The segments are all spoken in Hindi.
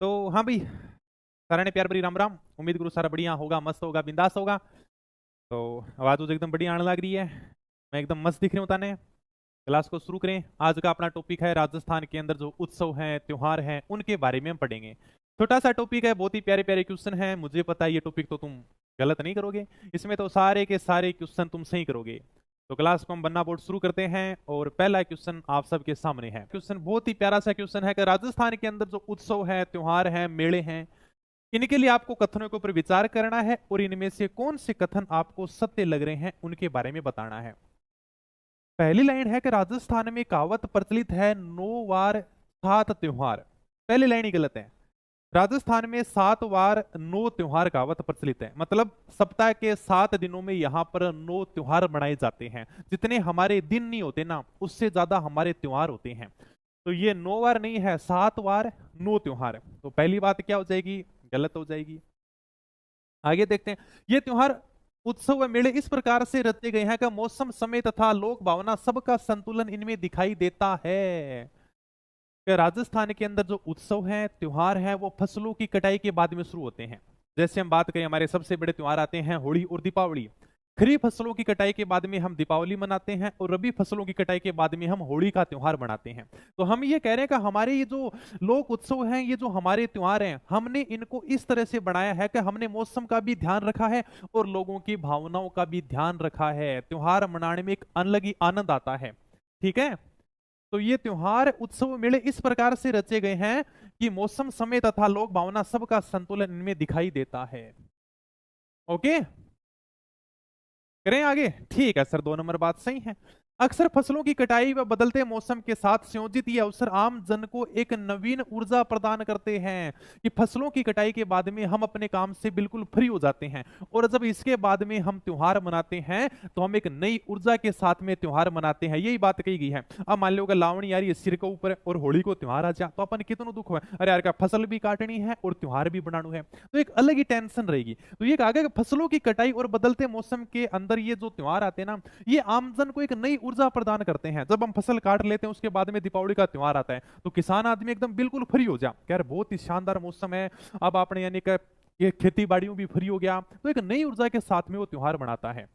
तो हाँ भाई, सारा ने प्यार भरी राम राम। उम्मीद करूँ सारा बढ़िया होगा, मस्त होगा, बिंदास होगा। तो आवाज तो एकदम बढ़िया आने लग रही है। मैं एकदम मस्त दिख रही हूँ ताने। क्लास को शुरू करें। आज का अपना टॉपिक है राजस्थान के अंदर जो उत्सव हैं, त्योहार हैं, उनके बारे में हम पढ़ेंगे। छोटा सा टॉपिक है, बहुत ही प्यारे प्यारे क्वेश्चन है। मुझे पता है ये टॉपिक तो तुम गलत नहीं करोगे। इसमें तो सारे के सारे क्वेश्चन तुम सही करोगे। तो क्लास को हम बनना बोर्ड शुरू करते हैं और पहला क्वेश्चन आप सबके सामने है। क्वेश्चन बहुत ही प्यारा सा क्वेश्चन है कि राजस्थान के अंदर जो उत्सव है, त्योहार है, मेले हैं, इनके लिए आपको कथनों के ऊपर विचार करना है और इनमें से कौन से कथन आपको सत्य लग रहे हैं उनके बारे में बताना है। पहली लाइन है कि राजस्थान में कहावत प्रचलित है, 9 वार 7 त्योहार। पहली लाइन ही गलत है। राजस्थान में 7 वार 9 त्योहार कहावत प्रचलित है, मतलब सप्ताह के 7 दिनों में यहाँ पर 9 त्योहार मनाए जाते हैं। जितने हमारे दिन नहीं होते ना, उससे ज्यादा हमारे त्योहार होते हैं। तो ये 9 वार नहीं है, 7 वार 9 त्योहार। तो पहली बात क्या हो जाएगी? गलत हो जाएगी। आगे देखते हैं। ये त्योहार उत्सव व मेले इस प्रकार से रचे गए हैं कि मौसम, समय तथा लोक भावना सबका संतुलन इनमें दिखाई देता है। कि राजस्थान के अंदर जो उत्सव हैं, त्योहार हैं, वो फसलों की कटाई के बाद में शुरू होते हैं। जैसे हम बात करें, हमारे सबसे बड़े त्योहार आते हैं होली और दीपावली। खरीफ फसलों की कटाई के बाद में हम दीपावली मनाते हैं और रबी फसलों की कटाई के बाद में हम होली का त्योहार मनाते हैं। तो हम ये कह रहे हैं कि हमारे ये जो लोक उत्सव हैं, ये जो हमारे त्योहार हैं, हमने इनको इस तरह से बनाया है कि हमने मौसम का भी ध्यान रखा है और लोगों की भावनाओं का भी ध्यान रखा है। त्योहार मनाने में एक अलग ही आनंद आता है। ठीक है। तो ये त्योहार, उत्सव, मेले इस प्रकार से रचे गए हैं कि मौसम, समय तथा लोक भावना सबका संतुलन इनमें दिखाई देता है। ओके, करें आगे। ठीक है सर, 2 नंबर बात सही है। अक्सर फसलों की कटाई व बदलते मौसम के साथ संयोजित ये अवसर आम जन को एक नवीन ऊर्जा प्रदान करते हैं कि फसलों की कटाई के बाद में हम अपने काम से बिल्कुल फ्री हो जाते हैं और जब इसके बाद में हम त्योहार मनाते हैं तो हम एक नई ऊर्जा के साथ में त्योहार मनाते हैं। यही बात कही गई है। अब मान लो अगर लावणी आ रही है सिर के ऊपर और होली को त्योहार आ जाए तो अपन कितना दुख है, अरे यार, क्या फसल भी काटनी है और त्योहार भी बनाना है, तो एक अलग ही टेंशन रहेगी। तो ये कहा गया कि फसलों की कटाई और बदलते मौसम के अंदर ये जो त्योहार आते हैं ना, ये आमजन को एक नई ऊर्जा प्रदान करते हैं। जब हम फसल काट लेते हैं उसके बाद में दीपावली का त्योहार आता है तो किसान आदमी एकदम बिल्कुल फ्री हो जा, यार बहुत ही शानदार मौसम है, अब आपने यानी कि ये खेती बाड़ियों भी फ्री हो गया, तो एक नई ऊर्जा के साथ में वो त्योहार मनाता है।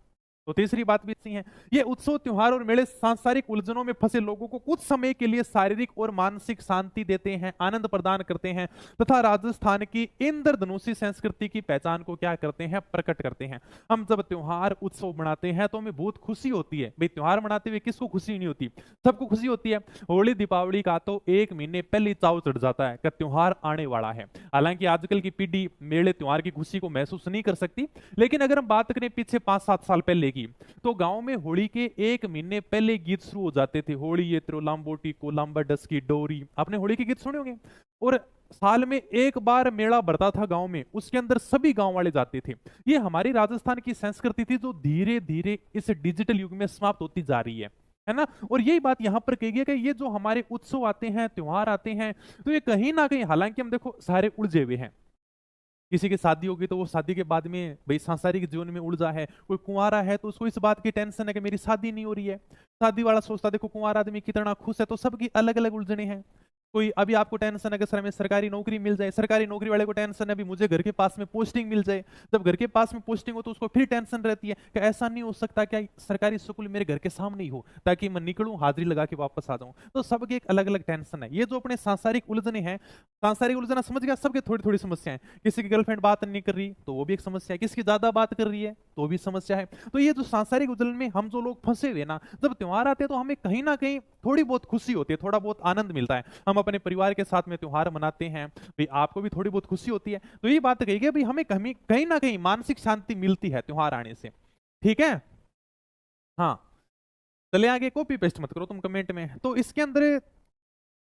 तो तीसरी बात भी सही है। ये उत्सव, त्योहार और मेले सांसारिक उलझनों में फंसे लोगों को कुछ समय के लिए शारीरिक और मानसिक शांति देते हैं, आनंद प्रदान करते हैं तथा राजस्थान की इंद्रधनुषी संस्कृति की पहचान को क्या करते हैं? प्रकट करते हैं। हम जब त्योहार, उत्सव मनाते हैं तो हमें बहुत खुशी होती है। भाई, त्योहार मनाते हुए किसको खुशी नहीं होती? सबको खुशी होती है। होली दीपावली का तो 1 महीने पहले चाव चढ़ जाता है कि त्योहार आने वाला है। हालांकि आजकल की पीढ़ी मेले त्योहार की खुशी को महसूस नहीं कर सकती, लेकिन अगर हम बात करें पीछे 5-7 साल पहले की, तो गांव में होली के 1 महीने पहले गीत शुरू हो जाते थे। होली ये त्रोलाम्बोटी कोलाम्बा डस की डोरी, आपने होली के गीत सुने होंगे। और साल में एक बार मेला भरता था गांव में, उसके अंदर सभी गांव वाले जाते थे। ये हमारी राजस्थान की संस्कृति थी जो धीरे धीरे इस डिजिटल युग में समाप्त होती जा रही है ना। और यही बात यहां पर कही गई कि ये जो हमारे उत्सव आते हैं, त्योहार आते हैं, तो ये कहीं ना कहीं, हालांकि हम देखो सारे उलझे हुए हैं। किसी की शादी होगी तो वो शादी के बाद में भाई सांसारिक जीवन में उलझा है। कोई कुंवारा है तो उसको इस बात की टेंशन है कि मेरी शादी नहीं हो रही है। शादी वाला सोचता देखो कुंवारा आदमी कितना खुश है। तो सबकी अलग अलग उलझने हैं। कोई अभी आपको टेंशन है कि सर हमें सरकारी नौकरी मिल जाए, सरकारी नौकरी वाले को टेंशन है अभी मुझे घर के पास में पोस्टिंग मिल जाए। जब घर के पास में पोस्टिंग हो तो उसको फिर टेंशन रहती है कि ऐसा नहीं हो सकता क्या सरकारी स्कूल मेरे घर के सामने ही हो ताकि मैं निकलूं, हाजिरी लगा के वापस आ जाऊं। तो सबकी एक अलग अलग टेंशन है। ये जो अपने सांसारिक उलझने हैं, सांसारिक उलझना समझ गया, सबके थोड़ी थोड़ी समस्याएं। किसी की गर्लफ्रेंड बात नहीं कर रही तो वो भी एक समस्या है, किसी की ज्यादा बात कर रही है तो भी समस्या है। तो ये जो सांसारिक उलझन में हम जो लोग फंसे हुए ना, जब त्योहार आते हैं तो हमें कहीं ना कहीं थोड़ी बहुत खुशी होती है, थोड़ा बहुत आनंद मिलता है। हम अपने परिवार के साथ में त्योहार मनाते हैं, भाई आपको भी थोड़ी बहुत खुशी होती है। तो ये बात कही गई भाई, हमें कहीं कहीं ना कहीं मानसिक शांति मिलती है त्योहार आने से। ठीक है। हाँ, चले आगे। कॉपी पेस्ट मत करो तुम कमेंट में। तो इसके अंदर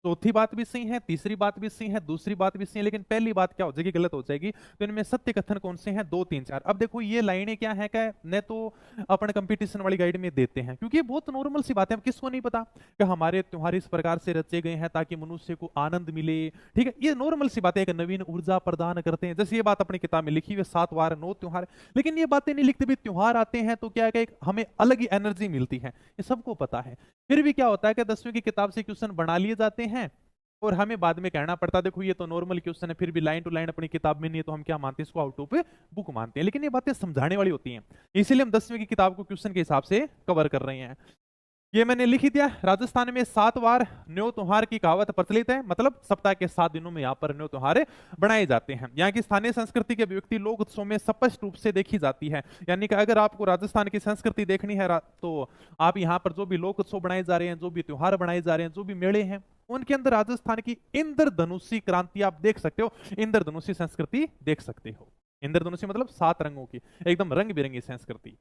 चौथी बात भी सही है, तीसरी बात भी सही है, दूसरी बात भी सही है, लेकिन पहली बात क्या हो जाएगी? गलत हो जाएगी। तो इनमें सत्य कथन कौन से हैं? 2, 3, 4। अब देखो ये लाइनें क्या है, क्या न तो अपन कंपटीशन वाली गाइड में देते हैं, क्योंकि ये बहुत नॉर्मल सी बात है। किसको नहीं पता कि हमारे त्योहार इस प्रकार से रचे गए हैं ताकि मनुष्य को आनंद मिले। ठीक है, ये नॉर्मल सी बात है, एक नवीन ऊर्जा प्रदान करते हैं। जैसे ये बात अपनी किताब में लिखी हुई है, 7 वार 9 त्योहार। लेकिन ये बातें नहीं लिखते भी त्योहार आते हैं तो क्या है कि हमें अलग ही एनर्जी मिलती है, ये सबको पता है। फिर भी क्या होता है कि 10वीं की किताब से क्वेश्चन बना लिए जाते हैं और हमें बाद में कहना पड़ता देखो ये तो नॉर्मल क्वेश्चन है, फिर भी लाइन टू लाइन अपनी किताब में नहीं है तो हम क्या मानते हैं, इसको आउट ऑफ बुक मानते हैं। लेकिन ये बातें समझाने वाली होती हैं, इसीलिए हम 10वीं की किताब को क्वेश्चन के हिसाब से कवर कर रहे हैं। ये मैंने लिख ही दिया। राजस्थान में 7 बार न्यौ त्योहार की कहावत प्रचलित है, मतलब सप्ताह के 7 दिनों में यहाँ पर न्यौ त्योहार बनाए जाते हैं। यहाँ की स्थानीय संस्कृति के अभिव्यक्ति लोक उत्सव में स्पष्ट रूप से देखी जाती है। यानी कि अगर आपको राजस्थान की संस्कृति देखनी है तो आप यहाँ पर जो भी लोक उत्सव बनाए जा रहे हैं, जो भी त्योहार बनाए जा रहे हैं, जो भी मेले हैं, उनके अंदर राजस्थान की इंद्रधनुषी क्रांति आप देख सकते हो, इंद्रधनुषी संस्कृति देख सकते हो। इंद्रधनुषी मतलब 7 रंगों की एकदम रंग बिरंगी संस्कृति।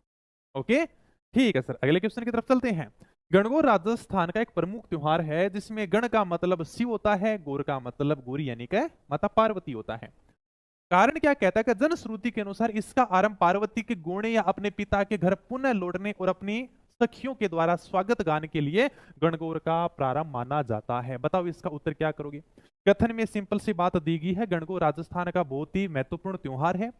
ओके ठीक है सर, अगले क्वेश्चन की तरफ चलते हैं। गणगौर राजस्थान का एक प्रमुख त्योहार है जिसमें गण का मतलब शिव होता है, गौर का मतलब गौरी यानी कि माता पार्वती होता है। कारण क्या कहता है कि जनश्रुति के अनुसार इसका आरंभ पार्वती के गोणे या अपने पिता के घर पुनः लौटने और अपनी सखियों के द्वारा स्वागत गान के लिए गणगौर का प्रारंभ माना जाता है। बताओ इसका उत्तर क्या करोगे। कथन में सिंपल सी बात दी गई है, गणगौर राजस्थान का बहुत ही महत्वपूर्ण त्योहार है।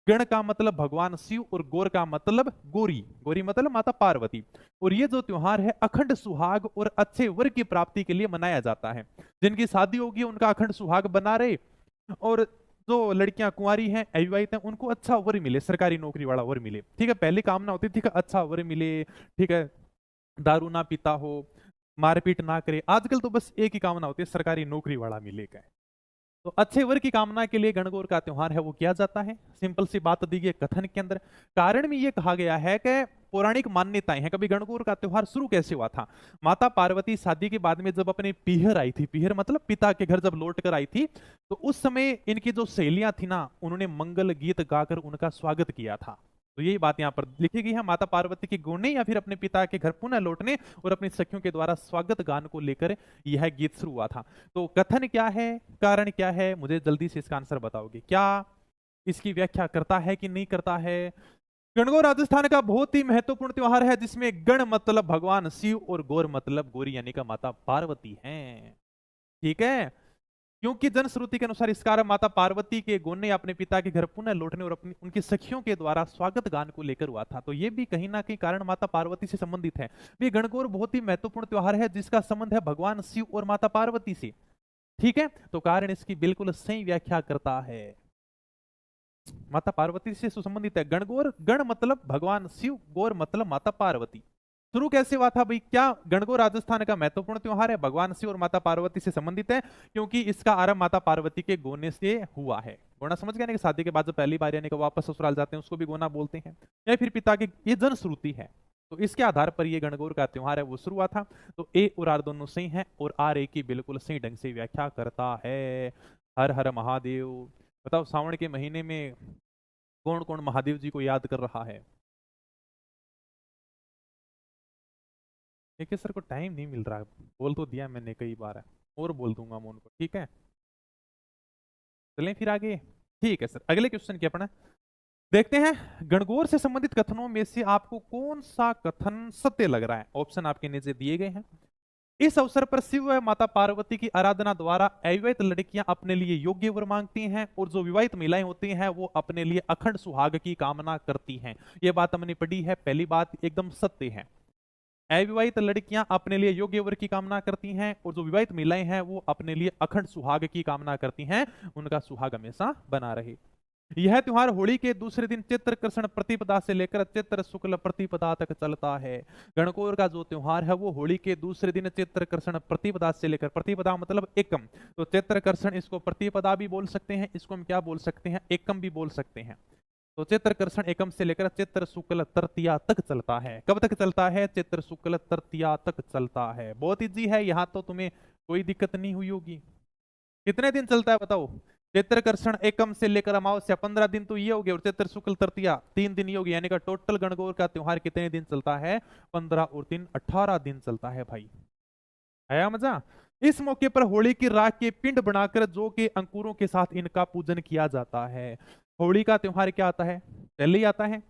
गण का मतलब भगवान शिव और गौर का मतलब गौरी, गौरी मतलब माता पार्वती। और ये जो त्योहार है अखंड सुहाग और अच्छे वर की प्राप्ति के लिए मनाया जाता है। जिनकी शादी होगी उनका अखंड सुहाग बना रहे, और जो लड़कियां कुंवारी हैं, अविवाहित हैं, उनको अच्छा वर मिले, सरकारी नौकरी वाला वर मिले। ठीक है, पहली कामना होती थी कि अच्छा वर मिले, ठीक है, दारू ना पीता हो, मारपीट ना करे। आजकल तो बस एक ही कामना होती है, सरकारी नौकरी वाला मिलेगा। तो अच्छे वर की कामना के लिए गणगौर का त्योहार है वो किया जाता है। सिंपल सी बात दी गई कथन के अंदर। कारण में ये कहा गया है कि पौराणिक मान्यताएं हैं, कभी गणगौर का त्योहार शुरू कैसे हुआ था। माता पार्वती शादी के बाद में जब अपने पीहर आई थी, पीहर मतलब पिता के घर जब लौट कर आई थी, तो उस समय इनकी जो सहेलियां थी ना, उन्होंने मंगल गीत गाकर उनका स्वागत किया था। तो यही बात यहाँ पर लिखी गई है, माता पार्वती के गोने या फिर अपने पिता के घर पुनः लौटने और अपनी सखियों के द्वारा स्वागत गान को लेकर यह गीत शुरू हुआ था। तो कथन क्या है, कारण क्या है, मुझे जल्दी से इसका आंसर बताओगे। क्या इसकी व्याख्या करता है कि नहीं करता है। गणगौर राजस्थान का बहुत ही महत्वपूर्ण त्योहार है जिसमें गण मतलब भगवान शिव और गौर मतलब गौरी यानी का माता पार्वती है। ठीक है, क्योंकि जनश्रुति के अनुसार इसका आरंभ माता पार्वती के गोने अपने पिता के घर पुनः लौटने और अपनी उनकी सखियों के द्वारा स्वागत गान को लेकर हुआ था। तो ये भी कहीं ना कहीं कारण माता पार्वती से संबंधित है। भी गणगौर बहुत ही महत्वपूर्ण त्योहार है जिसका संबंध है भगवान शिव और माता पार्वती से। ठीक है, तो कारण इसकी बिल्कुल सही व्याख्या करता है, माता पार्वती से संबंधित है। गणगौर, गण मतलब भगवान शिव, गौर मतलब माता पार्वती। शुरू कैसे हुआ था भाई, क्या गणगौर राजस्थान का महत्वपूर्ण त्योहार है, भगवान शिव और माता पार्वती से संबंधित है, क्योंकि इसका आरंभ माता पार्वती के गोने से हुआ है। गोना समझ गए ना, कि शादी के बाद जब पहली बार यानी कि वापस ससुराल जाते हैं उसको भी गोना बोलते हैं, या फिर पिता के, ये जनश्रुति है। तो इसके आधार पर ये गणगौर का त्योहार है वो शुरू हुआ था। तो ए और आर दोनों सही हैं, और आर ए की बिल्कुल सही ढंग से व्याख्या करता है। हर हर महादेव। बताओ सावन के महीने में कौन कौन महादेव जी को याद कर रहा है। देखिए सर को टाइम नहीं मिल रहा, बोल तो दिया मैंने कई बार है, और बोल दूंगा मैं उनको। ठीक है, चलें फिर आगे। ठीक है सर, अगले क्वेश्चन की अपना देखते हैं। गणगौर से संबंधित कथनों में से आपको कौन सा कथन सत्य लग रहा है। ऑप्शन आपके नीचे दिए गए हैं। इस अवसर पर शिव व माता पार्वती की आराधना द्वारा अविवाहित लड़कियां अपने लिए योग्य वर मांगती हैं, और जो विवाहित महिलाएं होती हैं वो अपने लिए अखंड सुहाग की कामना करती हैं। यह बात हमने पढ़ी है, पहली बात एकदम सत्य है। अविवाहित लड़कियां अपने लिए योग्य वर की कामना करती हैं, और जो विवाहित महिलाएं हैं वो अपने लिए अखंड सुहाग की कामना करती हैं, उनका सुहाग हमेशा बना रहे। यह त्योहार होली के दूसरे दिन चैत्र कृष्ण प्रतिपदा से लेकर चैत्र शुक्ल प्रतिपदा तक चलता है। गणगौर का जो त्योहार है वो होली के दूसरे दिन चैत्र कृष्ण प्रतिपदा से लेकर, प्रतिपदा मतलब एकम, तो चैत्र कृष्ण इसको प्रतिपदा भी बोल सकते हैं, इसको हम क्या बोल सकते हैं, एकम भी बोल सकते हैं। तो चैत्र कृष्ण एकम से लेकर चैत्र शुक्ल तृतीया तक चलता है। कब तक चलता है, चैत्र शुक्ल तृतीया तक चलता है। बहुत इजी है, यहाँ तो तुम्हें कोई दिक्कत नहीं हुई होगी। कितने दिन चलता है बताओ। चैत्र कृष्ण एकम से लेकर अमावस्या 15 दिन तो ये हो गए, और चैत्र शुक्ल तृतीया 3 दिन ये हो गए, यानी कि टोटल गणगौर का त्योहार कितने दिन चलता है, 15 और 3 18 दिन चलता है भाई। आया मजा। इस मौके पर होली की राख के पिंड बनाकर जो के अंकुरों के साथ इनका पूजन किया जाता है। होली का त्योहार क्या आता है, पहले ही आता है,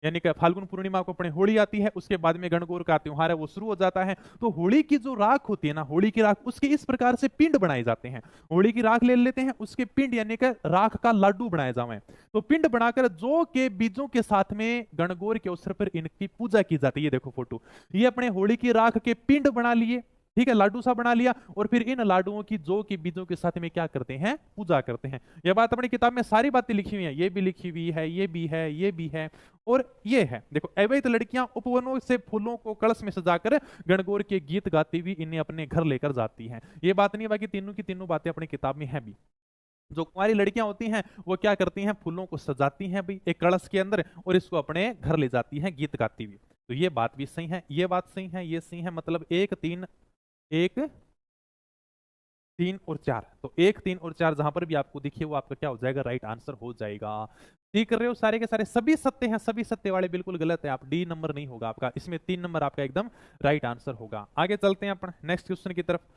यानी कि फाल्गुन पूर्णिमा को अपने होली आती है, उसके बाद में गणगौर का त्योहार है वो शुरू हो जाता है। तो होली की जो राख होती है ना, होली की राख, उसके इस प्रकार से पिंड बनाए जाते हैं। होली की राख ले लेते हैं, उसके पिंड यानी कि राख का लाडू बनाए जाए। तो पिंड बनाकर जौ के बीजों के साथ में गणगौर के अवसर पर इनकी पूजा की जाती है। ये देखो फोटो, ये अपने होली की राख के पिंड बना लिए, ठीक है, लाडू सा बना लिया और फिर इन लाडुओं की जौ के बीजों के साथ में क्या करते हैं, पूजा करते हैं। यह बात अपनी किताब में सारी बातें लिखी हुई हैं, ये भी लिखी हुई है, ये भी है, ये भी है और ये है। देखो, अवैध लड़कियां उपवनों से फूलों को कलश में सजाकर गणगौर के गीत गाती हुई इन्हें अपने घर लेकर जाती हैं। ये बात नहीं है, बाकी तीनों की तीनों बातें अपनी किताब में है भी। जो कुंवारी लड़कियां होती हैं वो क्या करती हैं, फूलों को सजाती हैं भाई एक कलश के अंदर और इसको अपने घर ले जाती हैं गीत गाती हुई। तो ये बात भी सही है, ये बात सही है, ये सही है, मतलब 1 3 1 3 और 4। तो 1 3 और 4 जहां पर भी आपको दिखे वो आपका क्या हो जाएगा, राइट आंसर हो जाएगा। ठीक कर रहे हो, सारे के सारे सभी सत्य हैं, सभी सत्य वाले बिल्कुल गलत है, आप डी नंबर नहीं होगा आपका, इसमें 3 नंबर आपका एकदम राइट आंसर होगा। आगे चलते हैं अपन नेक्स्ट क्वेश्चन की तरफ।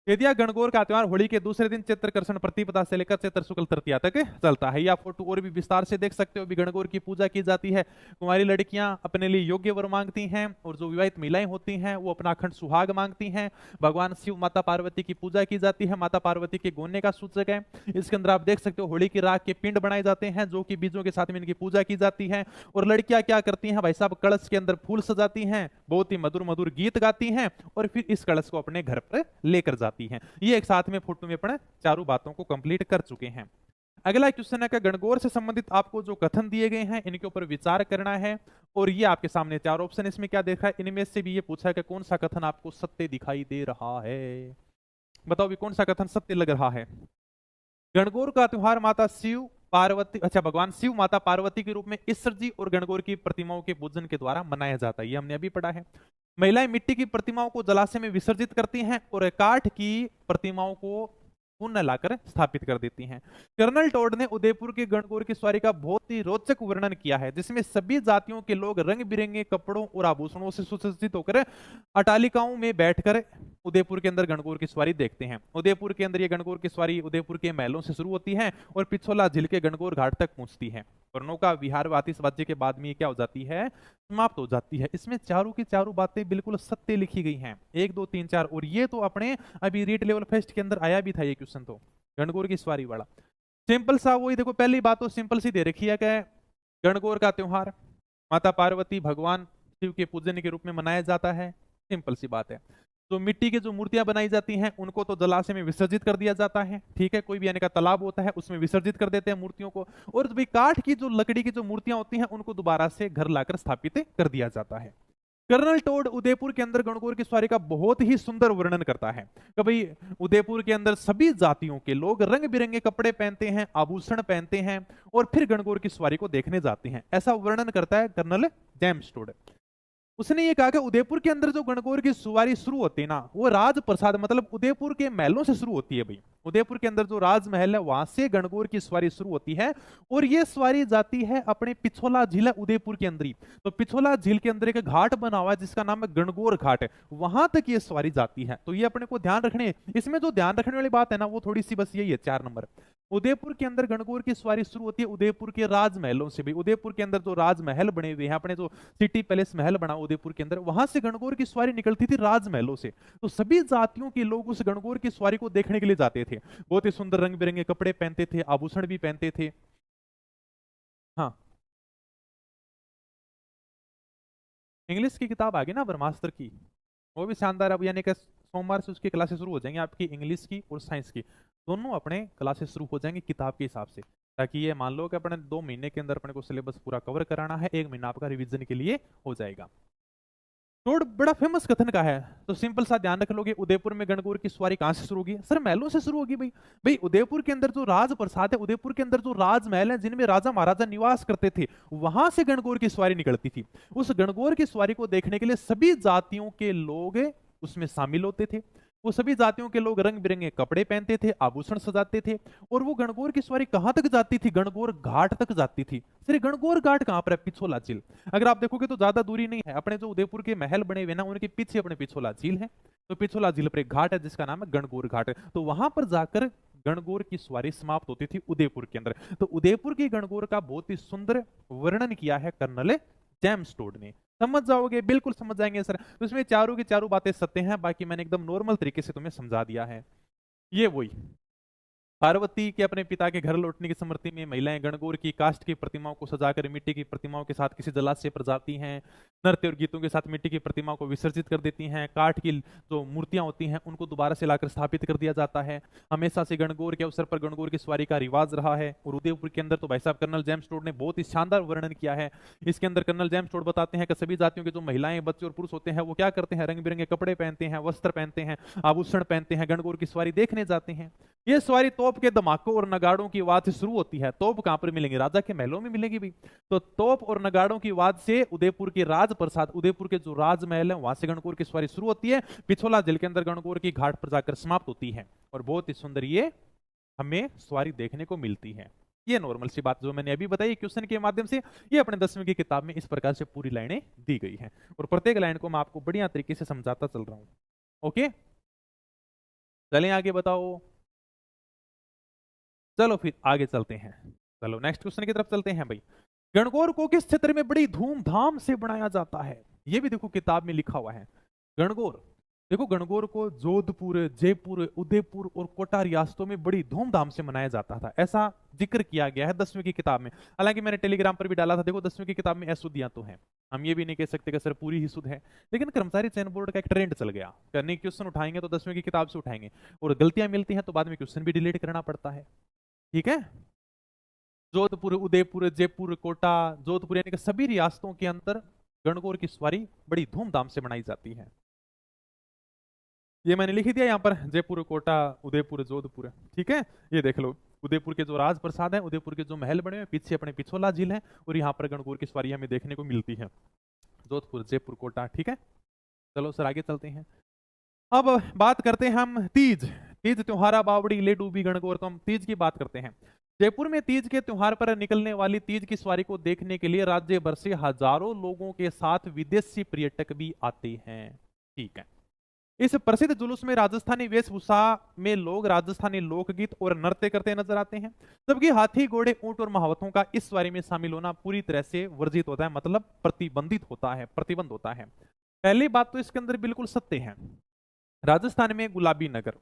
यदि गणगौर का त्योहार होली के दूसरे दिन चैत्र कृष्ण प्रतिपदा से लेकर चैत्र शुक्ल तृतीया तक चलता है। यह फोटो और भी विस्तार से देख सकते हो। भी गणगौर की पूजा की जाती है, कुंवारी लड़कियां अपने लिए योग्य वर मांगती हैं और जो विवाहित महिलाएं होती हैं वो अपना अखंड सुहाग मांगती हैं। भगवान शिव माता पार्वती की पूजा की जाती है, माता पार्वती के गोने का सूचक है। इसके अंदर आप देख सकते हो होली की राख के पिंड बनाए जाते हैं जो कि बीजों के साथ में इनकी पूजा की जाती है। और लड़कियां क्या करती हैं भाई साहब, कलश के अंदर फूल सजाती हैं, बहुत ही मधुर मधुर गीत गाती हैं और फिर इस कलश को अपने घर पर लेकर जाती हैं। ये एक साथ में फोटो में अपन चारों बातों को कंप्लीट कर चुके हैं। अगला क्वेश्चन है कि गणगौर से संबंधित आपको जो कथन दिए गए हैं इनके ऊपर विचार करना है। और ये आपके सामने 4 ऑप्शन इसमें क्या देखा है, इनमें से भी ये पूछा है कि कौन सा कथन आपको सत्य दिखाई दे रहा है। बताओ भी कौन सा कथन सत्य लग रहा है। गणगौर का त्योहार माता शिव पार्वती, अच्छा भगवान शिव माता पार्वती के रूप में ईश्वर जी और गणगौर की प्रतिमाओं के पूजन के द्वारा मनाया जाता है, ये हमने अभी पढ़ा है। महिलाएं मिट्टी की प्रतिमाओं को जलाशय में विसर्जित करती हैं और काठ की प्रतिमाओं को पुनः लाकर स्थापित कर देती हैं। कर्नल टोड ने उदयपुर के गणगौर की सवारी का बहुत ही रोचक वर्णन किया है जिसमें सभी जातियों के लोग रंग बिरंगे कपड़ों और आभूषणों से सुसज्जित होकर अटालिकाओं में बैठकर उदयपुर के अंदर गणगौर की सवारी देखते हैं। उदयपुर के अंदर ये गणगौर की सवारी उदयपुर के महलों से शुरू होती है और पिछोला झील के गणगौर घाट तक पहुंचती है और नौका विहार व आतिशबाजी के बाद में ये क्या हो जाती है, समाप्त हो जाती है। इसमें चारों की चारों बातें बिल्कुल सत्य लिखी गई हैं, 1 2 3 4। और ये तो अपने अभी रीट लेवल फेस्ट के अंदर आया भी था ये क्वेश्चन, तो गणगौर की सवारी वाला सिंपल सा वही। देखो पहली बात तो सिंपल सी दे रखी है कि गणगौर का त्योहार माता पार्वती भगवान शिव के पूजन के रूप में मनाया जाता है, सिंपल सी बात है। तो मिट्टी की जो मूर्तियां बनाई जाती हैं उनको तो जलाशय में विसर्जित कर दिया जाता है, ठीक है, कोई भी यानी का तालाब होता है उसमें विसर्जित कर देते हैं मूर्तियों को। और भाई काठ की जो लकड़ी की जो मूर्तियां होती हैं उनको दोबारा से घर लाकर स्थापित कर दिया जाता है। कर्नल टोड उदयपुर के अंदर गणगौर की सवारी का बहुत ही सुंदर वर्णन करता है कि भाई उदयपुर के अंदर सभी जातियों के लोग रंग बिरंगे कपड़े पहनते हैं, आभूषण पहनते हैं और फिर गणगौर की सवारी को देखने जाते हैं, ऐसा वर्णन करता है कर्नल जेम्स टोड। उसने ये कहा कि उदयपुर के अंदर जो गणगौर की सवारी शुरू होती है ना वो राजप्रसाद मतलब उदयपुर के महलों से शुरू होती है भाई। उदयपुर के अंदर जो राजमहल है वहां से गणगौर की सवारी शुरू होती है और ये सवारी जाती है अपने पिछोला झील है उदयपुर के अंदर ही। तो पिछोला झील के अंदर एक घाट बना हुआ है जिसका नाम है गणगौर घाट, वहां तक ये सवारी जाती है। तो ये अपने को ध्यान रखने, इसमें जो ध्यान रखने वाली बात है ना वो थोड़ी सी बस यही है 4 नंबर। उदयपुर के अंदर गणगौर की सवारी शुरू होती है उदयपुर के राजमहलों से भी। उदयपुर के अंदर जो राजमहल बने हुए हैं, अपने जो सिटी पैलेस महल बना उदयपुर के अंदर, वहां से गणगौर की सवारी निकलती थी राजमहलों से। तो सभी जातियों के लोग उस गणगौर की सवारी को देखने के लिए जाते थे, बहुत ही सुंदर रंग बिरंगे कपड़े पहनते थे, आभूषण भी पहनते थे। हाँ, इंग्लिश की किताब आ गई ना ब्रह्मास्त्र की, वो भी शानदार। अब यानी कि सोमवार से उसकी क्लासेस शुरू हो जाएंगी आपकी, इंग्लिश की और साइंस की दोनों अपने क्लासेस शुरू हो जाएंगी किताब के हिसाब से। ताकि ये मान लो कि अपने 2 महीने के अंदर अपने को सिलेबस पूरा कवर कराना है, 1 महीना आपका रिवीजन के लिए हो जाएगा। टोड बड़ा फेमस कथन का है, तो सिंपल सा ध्यान रख लोगे। उदयपुर में गणगौर की सवारी कहां से शुरू होगी, सर महलों से शुरू होगी भाई। भाई उदयपुर के अंदर जो राजप्रसाद है, उदयपुर के अंदर जो राजमहल है जिनमें राजा महाराजा निवास करते थे, वहां से गणगौर की सवारी निकलती थी। उस गणगौर की सवारी को देखने के लिए सभी जातियों के लोग उसमें शामिल होते थे। वो सभी जातियों के लोग रंग बिरंगे कपड़े पहनते थे, आभूषण सजाते थे। और वो गणगौर की सवारी कहां तक जाती थी, गणगौर घाट तक जाती थी। सर गणगौर घाट कहां पर है, पिछोला झील। अगर आप देखोगे तो ज्यादा दूरी नहीं है, अपने जो उदयपुर के महल बने हुए ना उनके पीछे अपने पिछोला झील है। तो पिछोला झील पर एक घाट है जिसका नाम है गणगौर घाट। तो वहां पर जाकर गणगौर की सवारी समाप्त होती थी उदयपुर के अंदर। तो उदयपुर की गणगौर का बहुत ही सुंदर वर्णन किया है कर्नल जेम्स टोड ने। समझ जाओगे, बिल्कुल समझ जाएंगे सर। तो इसमें चारों की चारों बातें सत्य हैं, बाकी मैंने एकदम नॉर्मल तरीके से तुम्हें समझा दिया है। ये वही पार्वती के अपने पिता के घर लौटने की स्मृति में महिलाएं गणगौर की काष्ठ की प्रतिमाओं को सजाकर मिट्टी की प्रतिमाओं के साथ किसी जलाशय पर जाती हैं। नृत्य और गीतों के साथ मिट्टी की प्रतिमाओं को विसर्जित कर देती हैं। काठ की जो मूर्तियां होती हैं उनको दोबारा से लाकर स्थापित कर दिया जाता है। हमेशा से गणगौर के अवसर पर गणगौर की सवारी का रिवाज रहा है। और उदयपुर के अंदर तो भाई साहब कर्नल जेम्स टोड ने बहुत ही शानदार वर्णन किया है। इसके अंदर कर्नल जेम्स टोड बताते हैं कि सभी जातियों के जो महिलाएं, बच्चे और पुरुष होते हैं वो क्या करते हैं, रंग बिरंगे कपड़े पहनते हैं, वस्त्र पहनते हैं, आभूषण पहनते हैं, गणगौर की सवारी देखने जाते हैं। ये सवारी तोप के धमाकों और नगाड़ों की आवाज से शुरू होती है। तोप कहां पर मिलेंगे? राजा के महलों में मिलेगी भी। तो तोप और नगाड़ों की आवाज से उदयपुर के राजप्रसाद, उदयपुर के जो राजमहल है वहां से गणगौर की सवारी शुरू होती है। पिछोला झील के अंदर गणगौर की घाट पर जाकर समाप्त होती है। और बहुत ही सुंदर ये हमें सवारी देखने को मिलती है। ये नॉर्मल सी बात जो मैंने अभी बताई क्वेश्चन के माध्यम से, ये अपने 10वीं की किताब में इस प्रकार से पूरी लाइनें दी गई हैं। और प्रत्येक लाइन को मैं आपको बढ़िया तरीके से समझाता चल रहा हूं। ओके, चलें आगे, बताओ। चलो फिर आगे चलते हैं। चलो नेक्स्ट क्वेश्चन की तरफ चलते हैं भाई। गणगौर को किस क्षेत्र में बड़ी धूमधाम से बनाया जाता है? ये भी देखो किताब में लिखा हुआ है। गणगौर, देखो गणगौर को जोधपुर, जयपुर, उदयपुर और कोटा रियासतों में बड़ी धूमधाम से मनाया जाता था, ऐसा जिक्र किया गया है 10वीं की किताब में। हालांकि मैंने टेलीग्राम पर भी डाला था, देखो 10वीं की किताब में अशुद्धियां तो हैं, हम ये भी नहीं कह सकते कि सर पूरी ही शुद्ध है। लेकिन कर्मचारी चयन बोर्ड का एक ट्रेंड चल गया, करने क्वेश्चन उठाएंगे तो 10वीं की किताब से उठाएंगे, और गलतियां मिलती हैं तो बाद में क्वेश्चन भी डिलीट करना पड़ता है। ठीक है, जोधपुर, उदयपुर, जयपुर, कोटा, जोधपुर यानी कि सभी रियासतों के अंदर गणगौर की सवारी बड़ी धूमधाम से मनाई जाती है। ये मैंने लिख दिया यहाँ पर, जयपुर, कोटा, उदयपुर, जोधपुर। ठीक है, ये देख लो, उदयपुर के जो राजप्रसाद है, उदयपुर के जो महल बने हुए पीछे अपने पिछोला झील है, और यहाँ पर गणगौर की सवारी हमें देखने को मिलती है। जोधपुर, जयपुर, कोटा। ठीक है, चलो सर आगे चलते हैं। अब बात करते हैं हम तीज। तीज त्योहारा बावड़ी ले डूबी गणगौर, तो हम तीज की बात करते हैं। जयपुर में तीज के त्योहार पर निकलने वाली तीज की सवारी को देखने के लिए राज्य भर से हजारों लोगों के साथ विदेशी पर्यटक भी आते हैं। ठीक है, इस प्रसिद्ध जुलूस में राजस्थानी वेशभूषा में लोग राजस्थानी लोकगीत और नृत्य करते नजर आते हैं, जबकि हाथी, घोड़े, ऊंट और महावतों का इस सवारी में शामिल होना पूरी तरह से वर्जित होता है, मतलब प्रतिबंधित होता है, प्रतिबंध होता है। पहली बात तो इसके अंदर बिल्कुल सत्य है। राजस्थान में गुलाबी नगर,